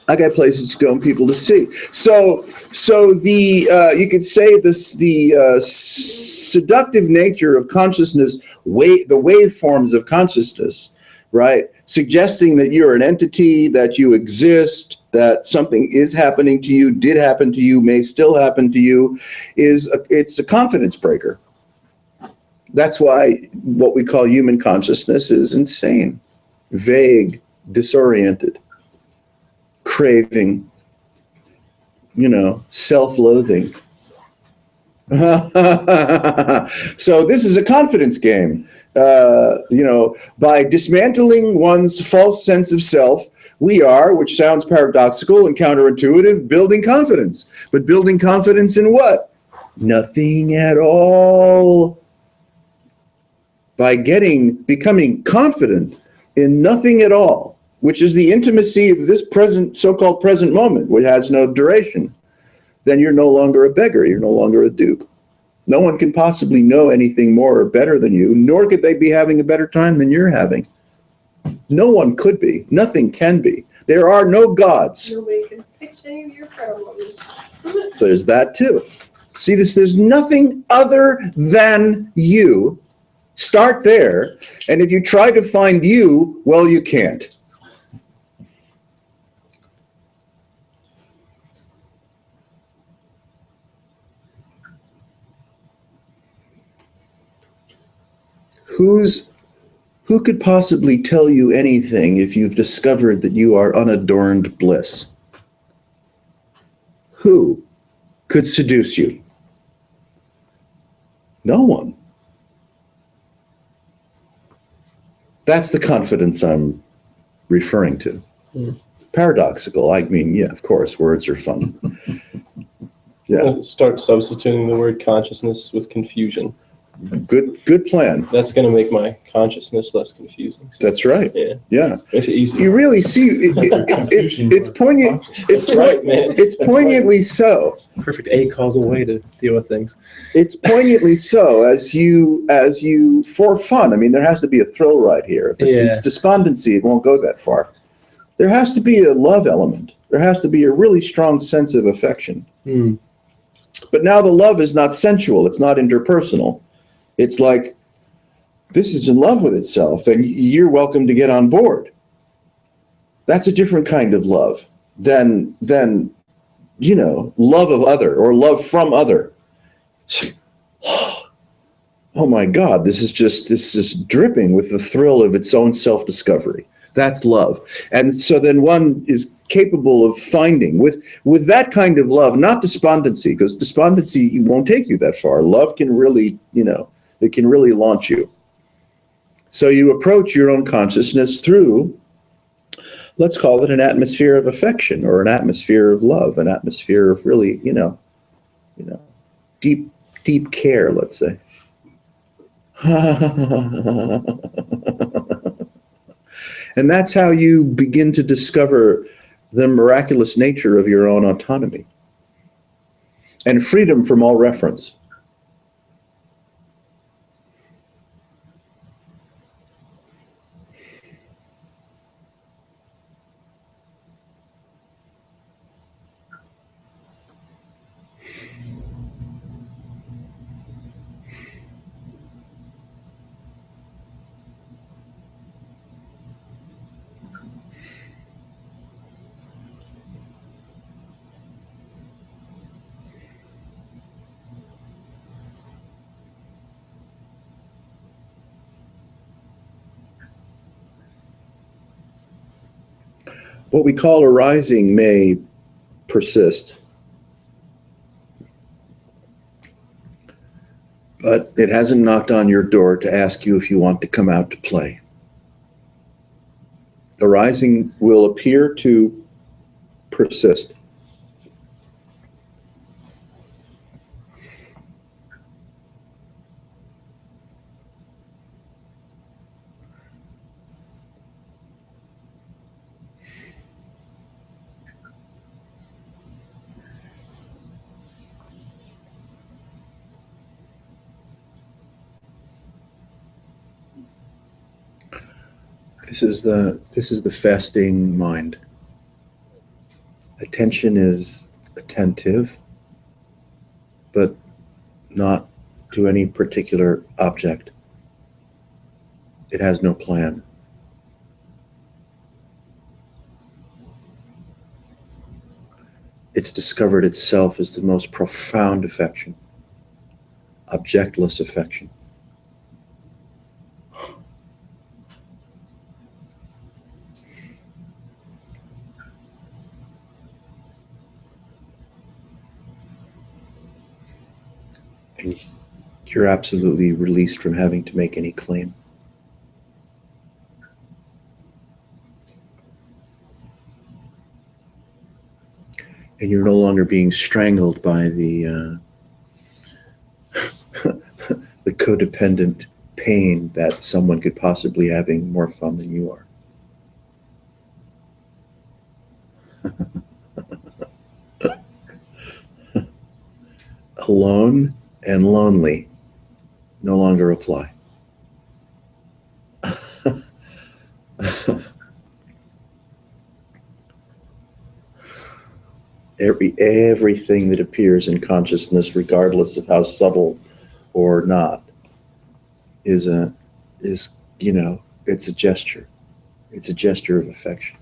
I got places to go and people to see. So the you could say this the seductive nature of consciousness, the waveforms of consciousness, right? Suggesting that you're an entity, that you exist, that something is happening to you, did happen to you, may still happen to you, it's a confidence breaker. That's why what we call human consciousness is insane, vague, disoriented, craving, self-loathing. So this is a confidence game. By dismantling one's false sense of self, we are, which sounds paradoxical and counterintuitive, building confidence. But building confidence in what? Nothing at all. By becoming confident in nothing at all, which is the intimacy of this so-called present moment, which has no duration, then you're no longer a beggar, you're no longer a dupe. No one can possibly know anything more or better than you, nor could they be having a better time than you're having. No one could be. Nothing can be. There are no gods. Nobody can fix any of your problems. There's that too. See this, there's nothing other than you. Start there, and if you try to find you, well, you can't. Who could possibly tell you anything if you've discovered that you are unadorned bliss? Who could seduce you? No one. That's the confidence I'm referring to. Mm. Paradoxical. I mean, yeah, of course, words are fun. Yeah. Start substituting the word consciousness with confusion. Good plan. That's going to make my consciousness less confusing. So, That's right. yeah. Yeah. Makes it easy. You really see, it's poignant. It's That's right, man. It's That's poignantly so. Perfect causal way to deal with things. It's poignantly so as you for fun. I mean, there has to be a thrill right here. If it's, Yeah. it's despondency, it won't go that far. there has to be a love element. There has to be a really strong sense of affection. Mm. But now the love is not sensual. It's not interpersonal. It's like, this is in love with itself, and you're welcome to get on board. That's a different kind of love than love of other or love from other. It's like, oh my God, this is dripping with the thrill of its own self-discovery. That's love. And so then one is capable of finding with that kind of love, not despondency, because despondency won't take you that far. Love can really, it can really launch you. So you approach your own consciousness through, let's call it an atmosphere of affection or an atmosphere of love, an atmosphere of really, deep, deep care, let's say. And that's how you begin to discover the miraculous nature of your own autonomy and freedom from all reference. What we call arising may persist, but it hasn't knocked on your door to ask you if you want to come out to play. Arising will appear to persist. This is the fasting mind. Attention is attentive, but not to any particular object. It has no plan. It's discovered itself as the most profound affection, objectless affection. And you're absolutely released from having to make any claim. And you're no longer being strangled by the the codependent pain that someone could possibly having more fun than you are. Alone and lonely no longer apply. Everything that appears in consciousness, regardless of how subtle or not, it's a gesture. It's a gesture of affection.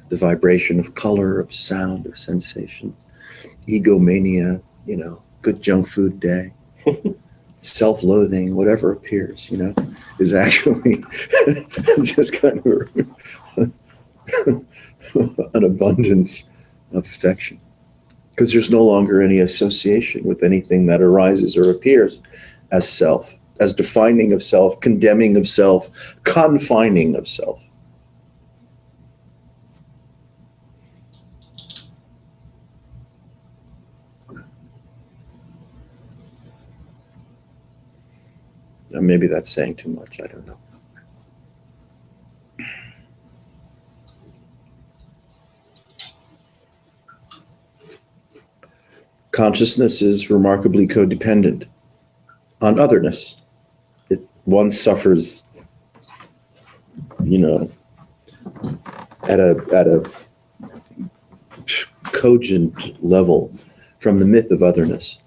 The vibration of color, of sound, of sensation, egomania, good junk food day, self-loathing, whatever appears, is actually just kind of an abundance of affection, because there's no longer any association with anything that arises or appears as self, as defining of self, condemning of self, confining of self. Now, maybe that's saying too much, I don't know. Consciousness is remarkably codependent on otherness. One suffers, at a cogent level from the myth of otherness.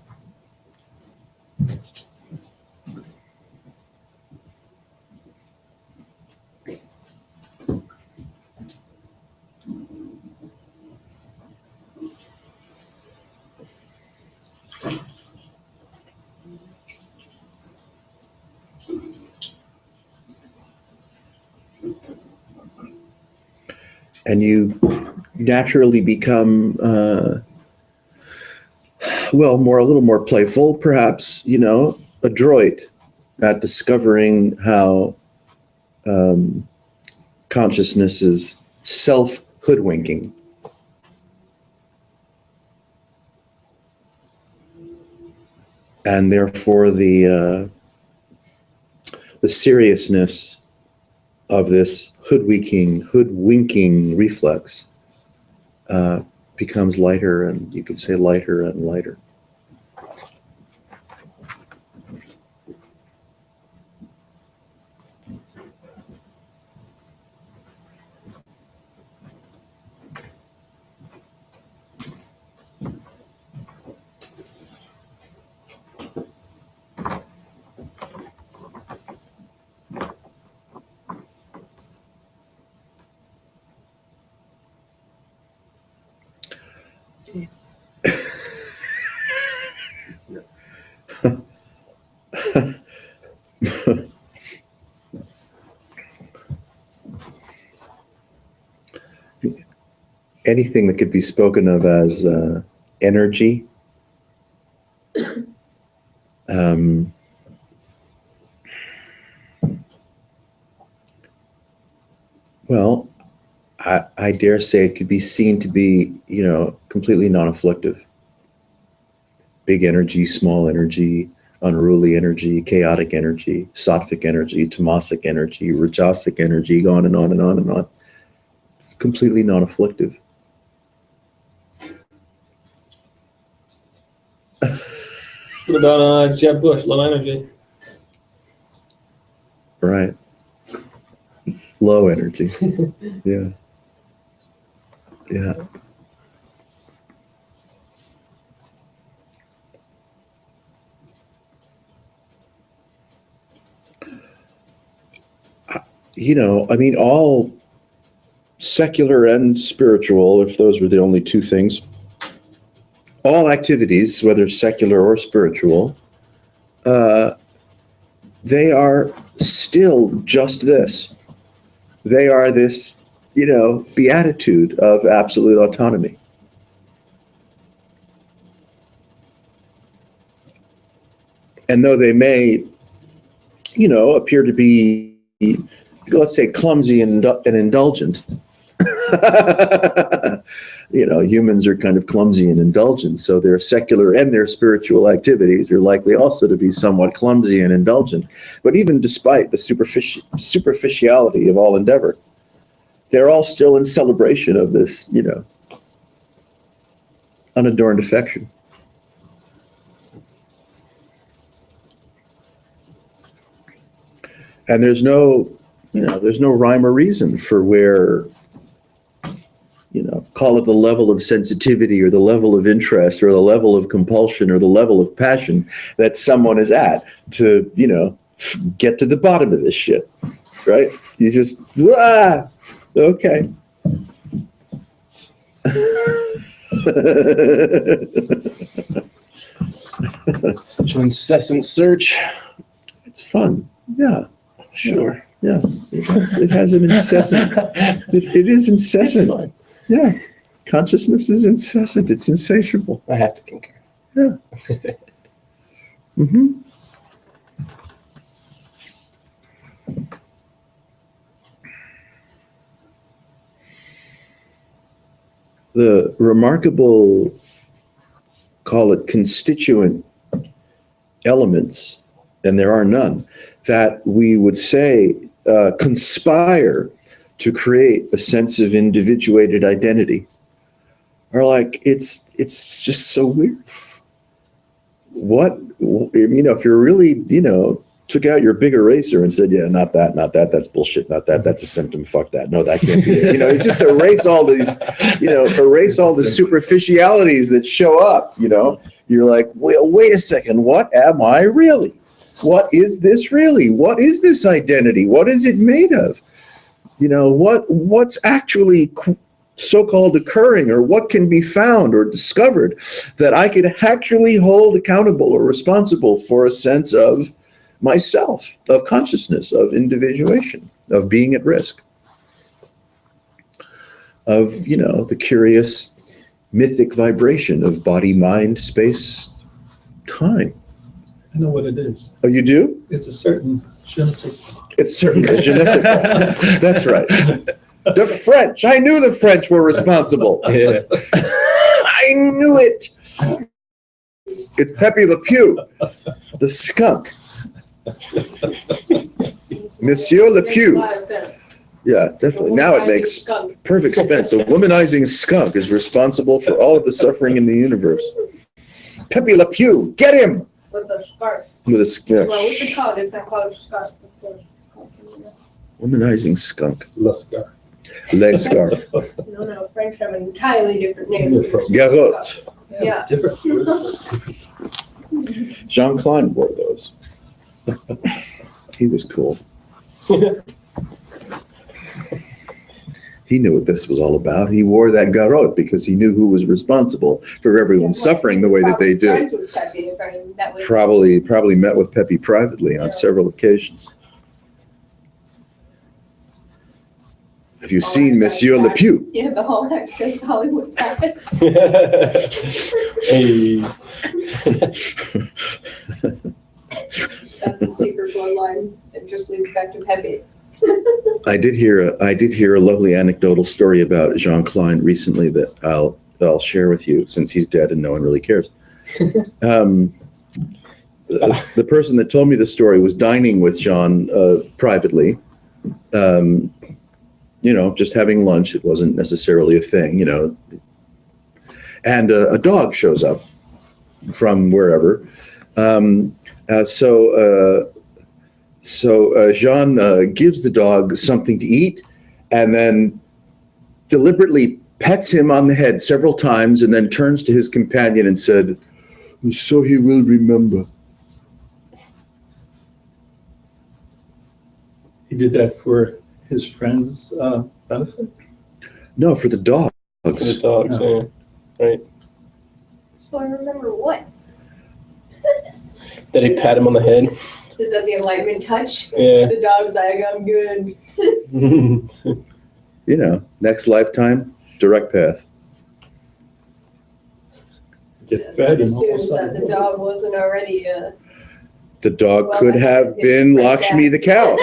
And you naturally become, a little more playful, perhaps, adroit at discovering how consciousness is self-hoodwinking. And therefore the seriousness of this hoodwinking reflex becomes lighter, and you could say lighter and lighter. Anything that could be spoken of as energy, I dare say it could be seen to be, completely non-afflictive. Big energy, small energy, unruly energy, chaotic energy, sattvic energy, tamasic energy, rajasic energy, on and on and on and on. It's completely non-afflictive. What about Jeb Bush, low energy? Right. Low energy. Yeah. Yeah. All secular and spiritual, if those were the only two things, all activities, whether secular or spiritual, they are still just this. They are this, beatitude of absolute autonomy. And though they may, appear to be, let's say, clumsy and indulgent, humans are kind of clumsy and indulgent, so their secular and their spiritual activities are likely also to be somewhat clumsy and indulgent. But even despite the superficiality of all endeavor, they're all still in celebration of this, unadorned affection. And there's no rhyme or reason for where, call it the level of sensitivity or the level of interest or the level of compulsion or the level of passion that someone is at to, get to the bottom of this shit, right? You just, okay. Such an incessant search. It's fun. Yeah. Sure. Yeah. It has an incessant, it is incessant. It's fun. Yeah. Consciousness is incessant. It's insatiable. I have to concur. Yeah. Mm-hmm. The remarkable, call it constituent elements, and there are none, that we would say conspire to create a sense of individuated identity are like, it's just so weird. What, if you're really, took out your big eraser and said, yeah, not that, that's bullshit, not that, that's a symptom, fuck that, no, that can't be it. You know, you just erase all these, erase all the superficialities that show up, You're like, well, wait a second, what am I really? What is this really? What is this identity? What is it made of? What's actually so-called occurring, or what can be found or discovered that I could actually hold accountable or responsible for a sense of myself, of consciousness, of individuation, of being at risk, of, the curious mythic vibration of body, mind, space, time. I know what it is. Oh, you do? It's a certain je ne sais quoi. It's certainly je ne sais quoi. That's right. The French. I knew the French were responsible. Yeah. I knew it. It's Pepe Le Pew, the skunk. Monsieur Le Makes a Pew. lot of sense. Yeah, definitely. Now it Womanizing makes skunk. perfect sense. A womanizing skunk is responsible for all of the suffering in the universe. Pepe Le Pew, get him! With a scarf. With a Well, what's it called? It's not called a scarf. Of course. It's called something else. womanizing skunk. Lascar. Le scarf. No, French have an entirely different name. Yeah, probably. Garrotte. Yeah. Different. Jean Klein wore those. He was cool. He knew what this was all about. He wore that garrote because he knew who was responsible for everyone suffering the way that they do. Friends with Pepe, apparently. That was Probably met with Pepe privately on Yeah. several occasions. Have you All seen access Monsieur Le pack. Pew? Yeah, the whole Access Hollywood packets. Hey. That's the secret bloodline. It just leads back to Pepe. I did hear a lovely anecdotal story about Jean Klein recently that I'll share with you, since he's dead and no one really cares. The person that told me the story was dining with Jean privately, just having lunch. It wasn't necessarily a thing, and a dog shows up from wherever. So Jean gives the dog something to eat, and then deliberately pets him on the head several times, and then turns to his companion and said, "So he will remember." He did that for his friend's benefit? No, for the dogs. The dogs, yeah. Right. So I remember what? Did he pat him on the head? Is that the enlightenment touch? Yeah. The dog's like, I'm good. Next lifetime, direct path. Get fed and As all soon of a as that the sudden. dog wasn't already The dog well, could I have think been his Lakshmi the princess. cow.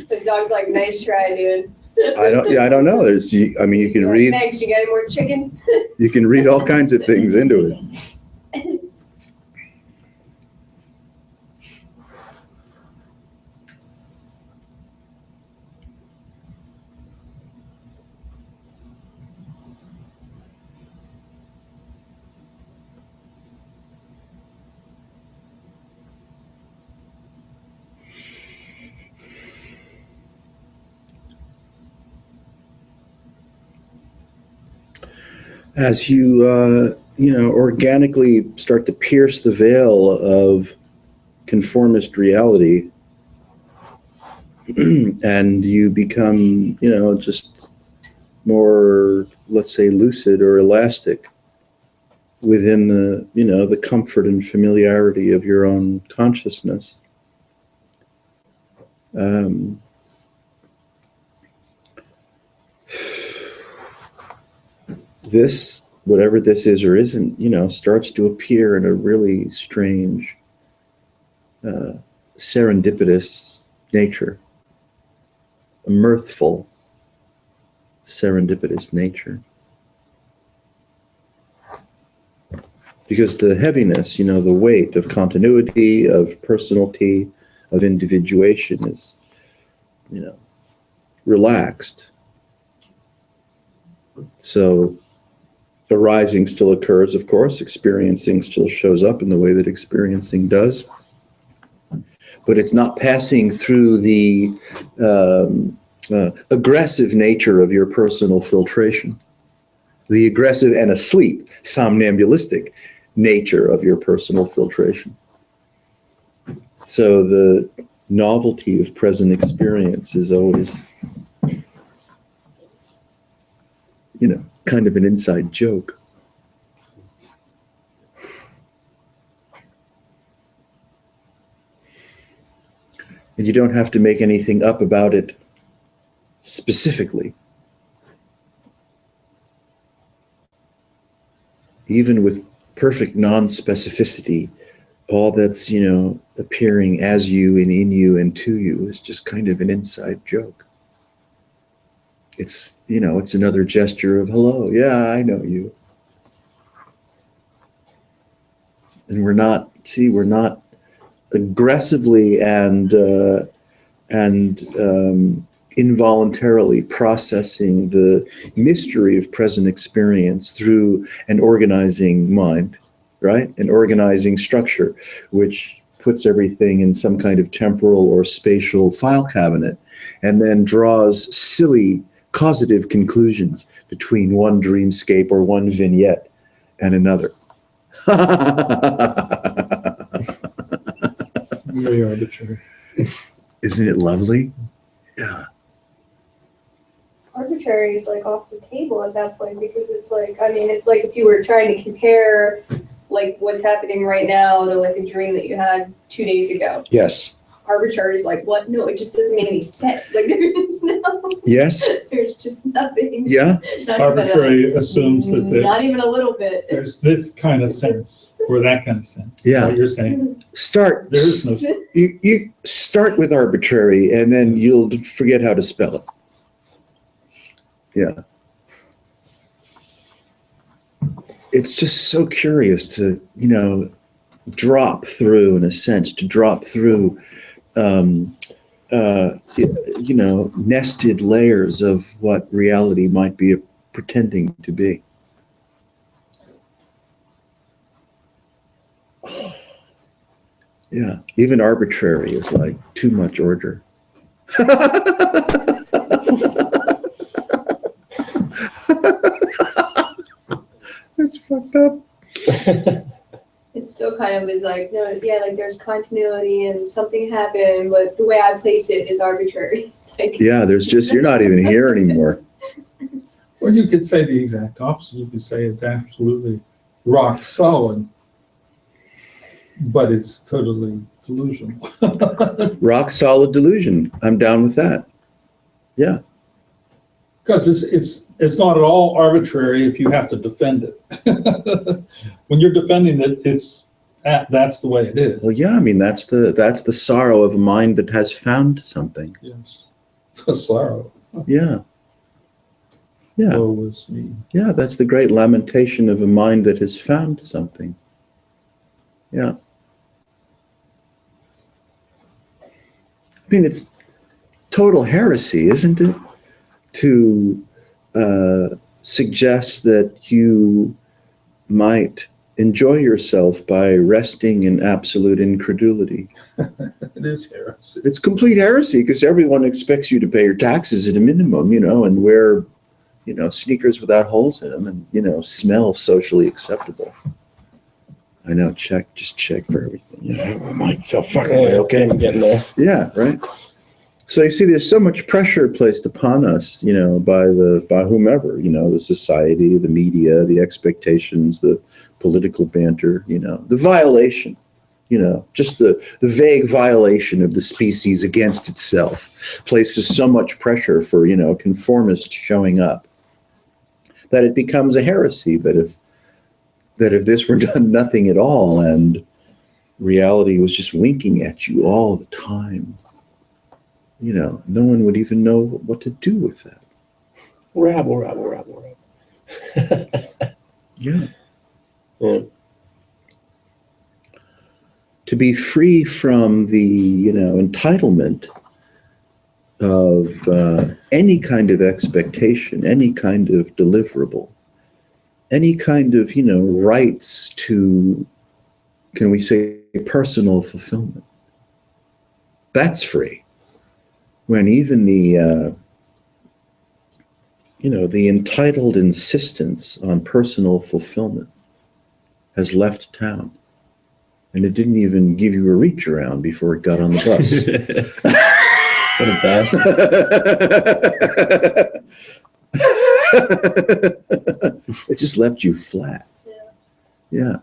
The dog's like, nice try, dude. I don't know. You can read. Thanks, you got any more chicken? You can read all kinds of things into it. As you, organically start to pierce the veil of conformist reality, and you become, just more, let's say, lucid or elastic within the, the comfort and familiarity of your own consciousness. This, whatever this is or isn't, starts to appear in a really strange, serendipitous nature, a mirthful, serendipitous nature. Because the heaviness, the weight of continuity, of personality, of individuation is, relaxed. So arising still occurs, of course. Experiencing still shows up in the way that experiencing does. but it's not passing through the aggressive nature of your personal filtration, the aggressive and asleep, somnambulistic nature of your personal filtration. So the novelty of present experience is always, kind of an inside joke. And you don't have to make anything up about it specifically. Even with perfect non-specificity, all that's, appearing as you and in you and to you is just kind of an inside joke. It's, it's another gesture of hello. Yeah, I know you. And we're not aggressively and involuntarily processing the mystery of present experience through an organizing mind, right? An organizing structure, which puts everything in some kind of temporal or spatial file cabinet, and then draws silly causative conclusions between one dreamscape or one vignette and another. Very arbitrary. Isn't it lovely? Yeah. Arbitrary is like off the table at that point, because it's like, it's like if you were trying to compare like what's happening right now to like a dream that you had 2 days ago. Yes. Arbitrary is like, what? No, it just doesn't make any sense. Like Yes. there's just nothing. Yeah. Not Arbitrary assumes that not even a little bit. there's this kind of sense or that kind of sense. Yeah. What you're saying. Start. There is no. You start with arbitrary, and then you'll forget how to spell it. Yeah. It's just so curious to, drop through, in a sense, nested layers of what reality might be pretending to be. Yeah, even arbitrary is like too much order. That's fucked up. It still kind of is like, no, yeah, like there's continuity and something happened, but the way I place it is arbitrary. It's like, Yeah, there's just, you're not even here anymore. Or you could say the exact opposite. You could say it's absolutely rock solid, but it's totally delusional. Rock solid delusion. I'm down with that. Yeah. Because it's not at all arbitrary if you have to defend it. When you're defending it, that's the way it is. Well, yeah, that's the sorrow of a mind that has found something. Yes. The sorrow. Yeah. Yeah. Woe is me. Yeah, that's the great lamentation of a mind that has found something. Yeah. It's total heresy, isn't it? To suggest that you might enjoy yourself by resting in absolute incredulity. It is heresy. It's complete heresy, because everyone expects you to pay your taxes at a minimum, and wear, sneakers without holes in them, and, smell socially acceptable. I know, just check for everything. Oh my, so fucking okay. I'm getting there. Yeah, right. So you see, there's so much pressure placed upon us, by whomever, the society, the media, the expectations, the political banter, the violation, just the vague violation of the species against itself places so much pressure for, conformists showing up, that it becomes a heresy. That if this were done nothing at all and reality was just winking at you all the time, no one would even know what to do with that. Rabble. Yeah. Yeah. To be free from the, entitlement of any kind of expectation, any kind of deliverable, any kind of, rights to, can we say, personal fulfillment. That's free. When even the, the entitled insistence on personal fulfillment has left town. And it didn't even give you a reach around before it got on the bus. What a bastard. It just left you flat. Yeah.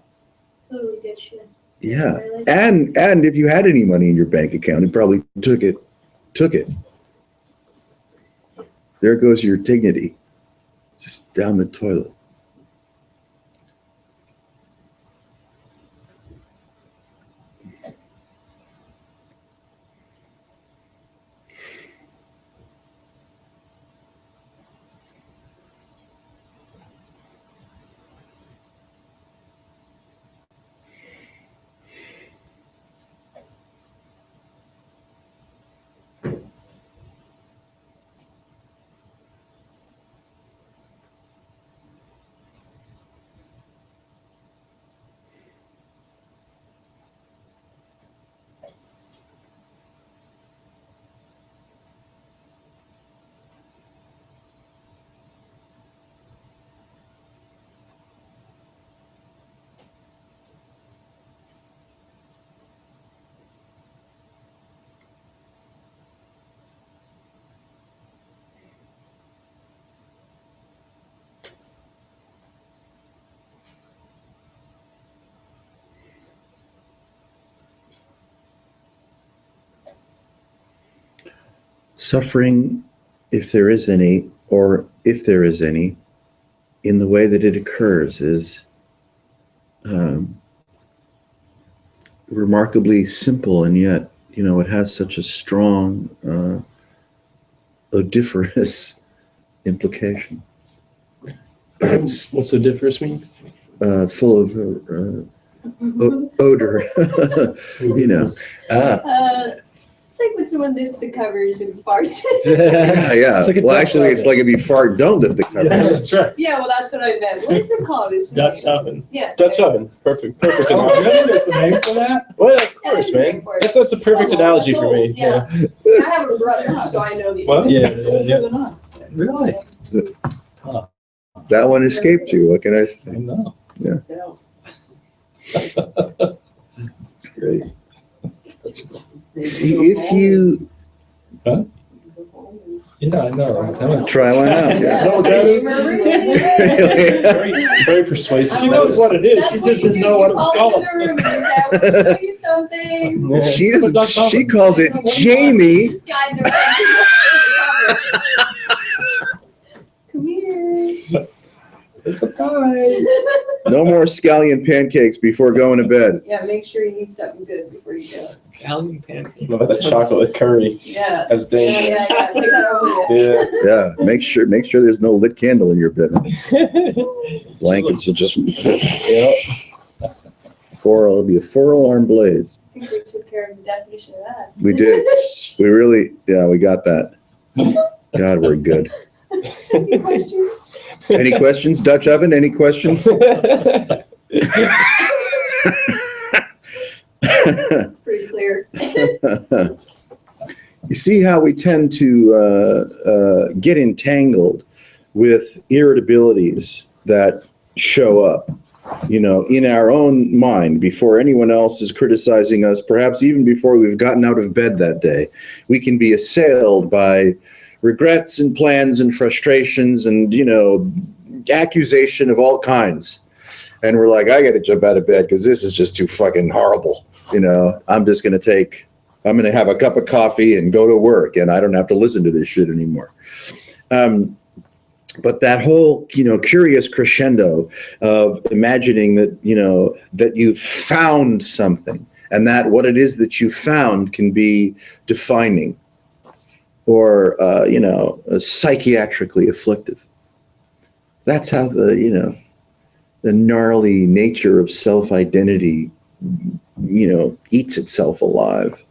Totally good shit. Yeah. Really? And if you had any money in your bank account, it probably took it. There goes your dignity. Just down the toilet. Suffering, if there is any, or if there is any, in the way that it occurs is remarkably simple, and yet, it has such a strong, odoriferous implication. What's the difference mean? Full of odor, It's like when someone lifts the covers and farts. Yeah. It's like a Well, Dutch actually, it's oven. like if you fart, don't lift the covers. That's right. Yeah, well, that's what I meant. What is it called? It's Dutch oven. Yeah. Dutch oven. Perfect Oh, analogy. really? There's a name for that? Well, of Yeah, course, there's a name man. for it. That's a perfect analogy for me. Yeah. See, I have a brother, so I know these What? things. Yeah. Than us. Really? That one escaped you. What can I say? I know. So, It's great. See, if you Yeah, I know. I'm telling you. try one out, You yeah. know what that is? Very, very persuasive. She knows what it is. That's She what just you didn't do. know what You it was call called. into the room and you say, I want to show you something. Yeah. She doesn't. She calls it Jamie. This guy directs you to the cover. Come here. It's a pie. No more scallion pancakes before going to bed. Yeah, make sure you eat something good before you go. Italian pancakes. What about that chocolate curry? Yeah. That's Yeah, dangerous. yeah. Take that over with. Yeah. Yeah, make sure there's no lit candle in your bedroom. Blankets are just Yep. it'll be a 4-alarm blaze. I think we took care of the definition of that. We did. We really, we got that. God, we're good. Any questions? Any questions, Dutch oven? Any questions? It's pretty clear. You see how we tend to get entangled with irritabilities that show up, in our own mind before anyone else is criticizing us, perhaps even before we've gotten out of bed that day. We can be assailed by regrets and plans and frustrations and, accusation of all kinds. And we're like, I got to jump out of bed because this is just too fucking horrible. I'm going to have a cup of coffee and go to work and I don't have to listen to this shit anymore. But that whole, curious crescendo of imagining that, that you've found something and that what it is that you found can be defining or, psychiatrically afflictive. That's how the gnarly nature of self-identity, eats itself alive.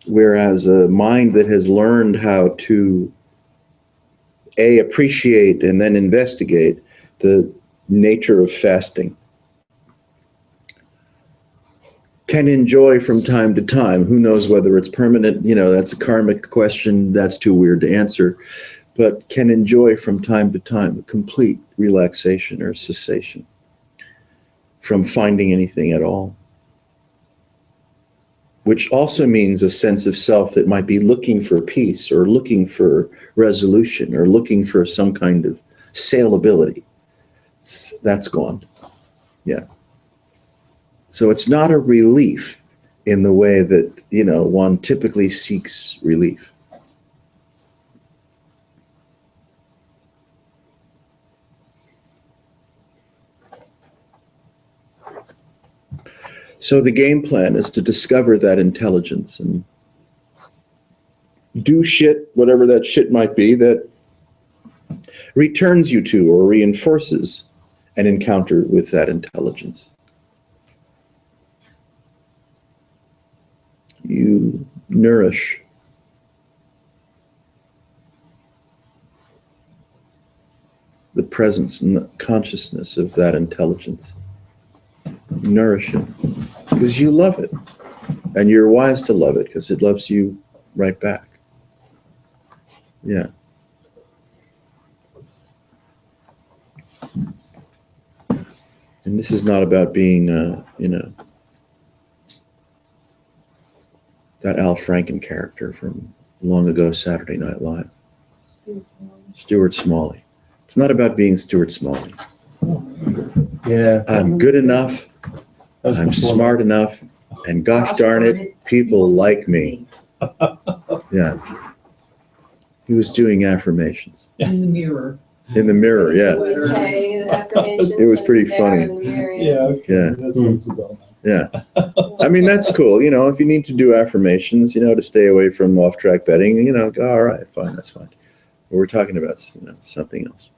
Whereas a mind that has learned how to appreciate and then investigate the nature of fasting can enjoy from time to time. Who knows whether it's permanent? That's a karmic question. That's too weird to answer. But can enjoy from time to time a complete relaxation or cessation from finding anything at all. Which also means a sense of self that might be looking for peace or looking for resolution or looking for some kind of saleability. That's gone. Yeah. So it's not a relief in the way that, one typically seeks relief. So the game plan is to discover that intelligence and do shit, whatever that shit might be, that returns you to or reinforces an encounter with that intelligence. You nourish the presence and the consciousness of that intelligence. Nourish it because you love it, and you're wise to love it because it loves you right back. Yeah. And this is not about being, that Al Franken character from long ago Saturday Night Live. Stuart Smalley. It's not about being Stuart Smalley. Yeah. I'm good enough. I'm smart enough. And gosh darn it, people like me. Yeah. He was doing affirmations. In the mirror. In the mirror, yeah. We say the affirmations. It was pretty there funny. in the mirror. Okay. Yeah. That's what's about. Yeah. I mean, that's cool. If you need to do affirmations, to stay away from off-track betting, go, all right, fine, that's fine. But we're talking about, something else.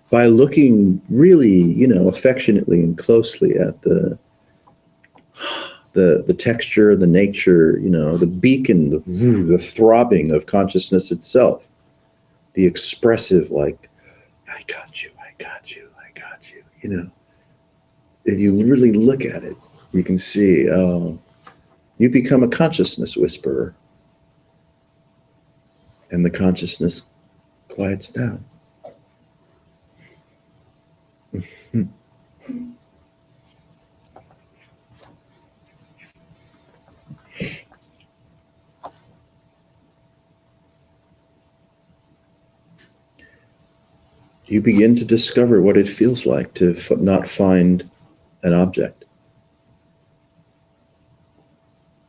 By looking really, affectionately and closely at the texture, the nature, the beacon, the throbbing of consciousness itself, the expressive, like, I got you, I got you, I got you, If you really look at it, you can see, you become a consciousness whisperer. And the consciousness quiets down. You begin to discover what it feels like to not find an object.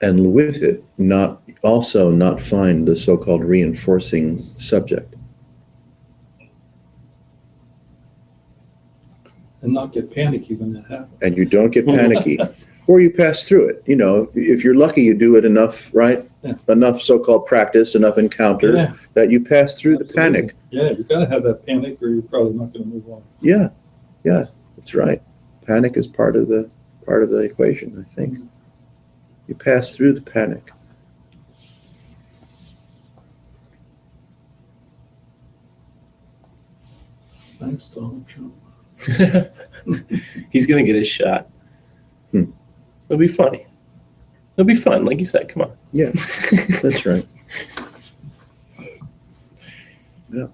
And with it, not find the so-called reinforcing subject. And not get panicky when that happens. And you don't get panicky. Or you pass through it. If you're lucky, you do it enough, right? Yeah. Enough so-called practice, enough encounter, Yeah. that you pass through Absolutely. the panic. Yeah, you got to have that panic or you're probably not going to move on. Yeah, that's right. Panic is part of the equation, I think. You pass through the panic. Thanks, Donald Trump. He's gonna get his shot. It'll be funny. It'll be fun, like you said. Come on. Yeah, that's right. Yeah.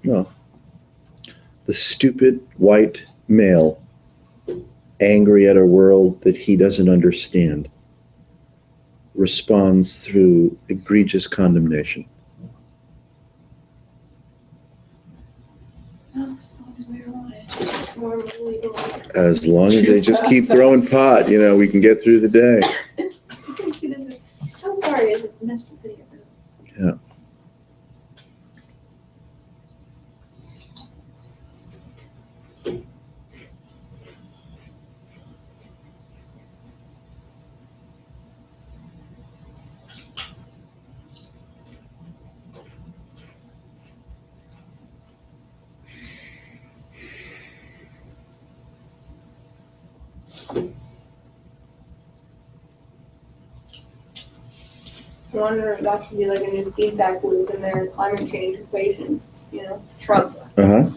No. The stupid white male, angry at a world that he doesn't understand, responds through egregious condemnation. Oh, as long as we're on it, it's normally going. As long as they just keep growing pot, we can get through the day. You can see this. So far, is a domestic video. Yeah. I wonder if that should be like a new feedback loop in their climate change equation, you know, Trump. Uh-huh.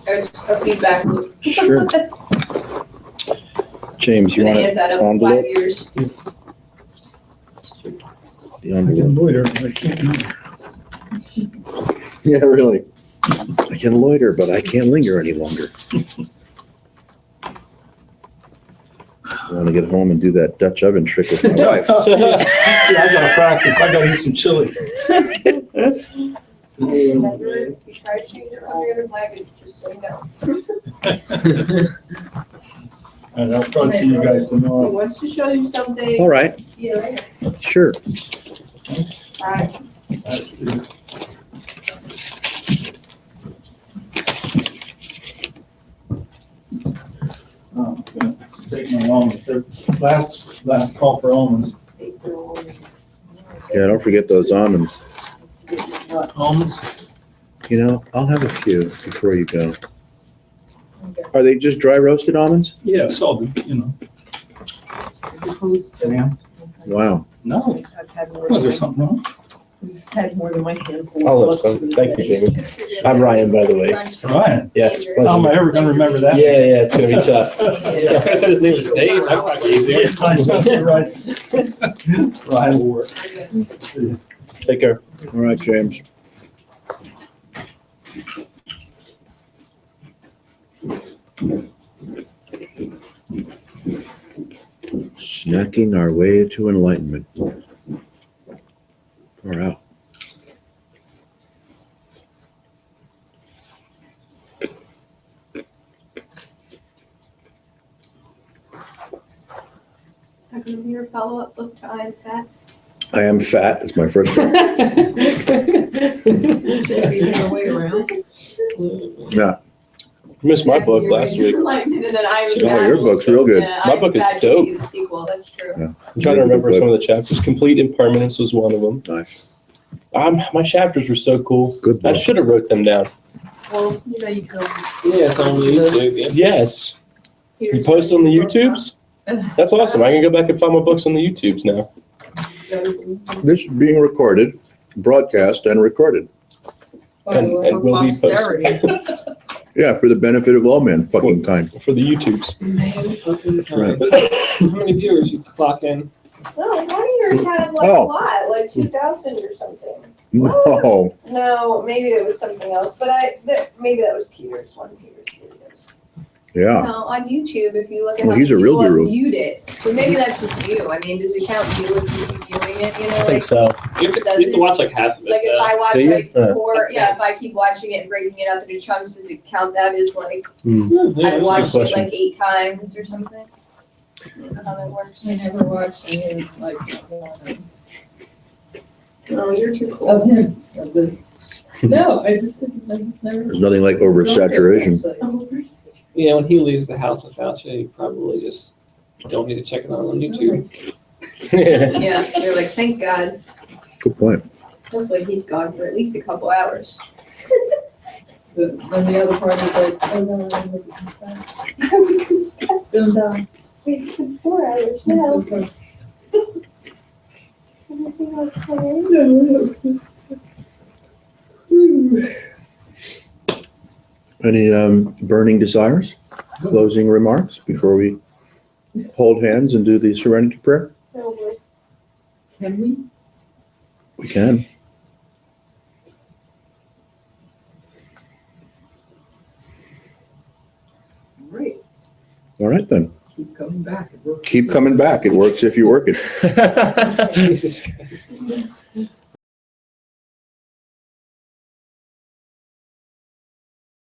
There's a feedback loop. Sure. James, you Gonna want add that up to envelope? 5 years. the I envelope? can loiter, but I can't linger. Yeah, really. I can loiter, but I can't linger any longer. I want to get home and do that Dutch oven trick with my wife. Yeah, I gotta practice. I gotta eat some chili. Remember, if you try to change it around your other leg, it's just say no. And I'll probably see you guys He tomorrow. wants to show you something. All right, Yeah. sure. Alright. That's it. Oh, I'm gonna take my almonds. They're last call for almonds. Yeah, don't forget those almonds. Almonds? You know, I'll have a few before you go. Are they just dry roasted almonds? Yeah, salted, you know. Yeah. Wow. No, I've had more was there than something wrong? I've had more than my handful. I'll have books some. these Thank you, days. Jamie. I'm Ryan, by the way. Ryan. Yes. How am I ever gonna remember that? Yeah, yeah, it's gonna be tough. If I said his name was Dave, that might be easier. Right. Ryan will work. See. Take care. All right, James. Snacking our way to enlightenment. Far out. Is that gonna be your follow-up book to I Am Fat? I am fat. It's my first book. The other way around. Yeah. Missed my Yeah, book you're last right. week. Enlightenment, and then I Am Oh, Fat. your book's real good. Yeah, My I Am book is Fat should dope. be the sequel, that's true. Yeah. I'm trying to remember some of the chapters. Complete Impermanence was one of them. Nice. My chapters were so cool. Good I book. should have wrote them down. Well, you know, you go. Yeah, it's on YouTube. Yeah. Yes. You Here's post on the your book, huh? YouTubes? That's awesome. I can go back and find my books on the YouTubes now. This is being recorded, broadcast, and recorded. And For will be posted. posterity. Yeah, for the benefit of all mankind. For the YouTubes. That's right. How many viewers you clock in? No, one of yours had like Oh. a lot, like 2,000 or something. No. No, maybe it was something else, but maybe that was Peter's one, Peter's videos. Yeah. No, on YouTube, if you look at Well, how he's a many real people have guru. viewed it, but maybe that's just you. I mean, does it count you if you keep viewing it, you know? I think Like, so. You have to watch like half of it. like if I watch Do you? like Yeah. 4, yeah, if I keep watching it and breaking it up into chunks, does it count that as like, I've Yeah, watched it question. like 8 times or something? I don't know how that works. I never watched any of like one Oh, you're too cool. of him, of this. No, I just never. There's nothing like oversaturation. Oh, where's Yeah, when he leaves the house without you, you probably just don't need to check it out on YouTube. Yeah, they're like, thank God. Good point. Hopefully he's gone for at least a couple hours. Then the other part is like, oh no, I'm looking back. He comes back. Dun, dun. Wait, it's been 4 hours now. Everything okay? Any burning desires? Closing remarks before we hold hands and do the serenity prayer? Probably. Can we? We can. Right, All right, then. keep coming back. It works. Keep coming back. It works if you work it. Jesus Christ.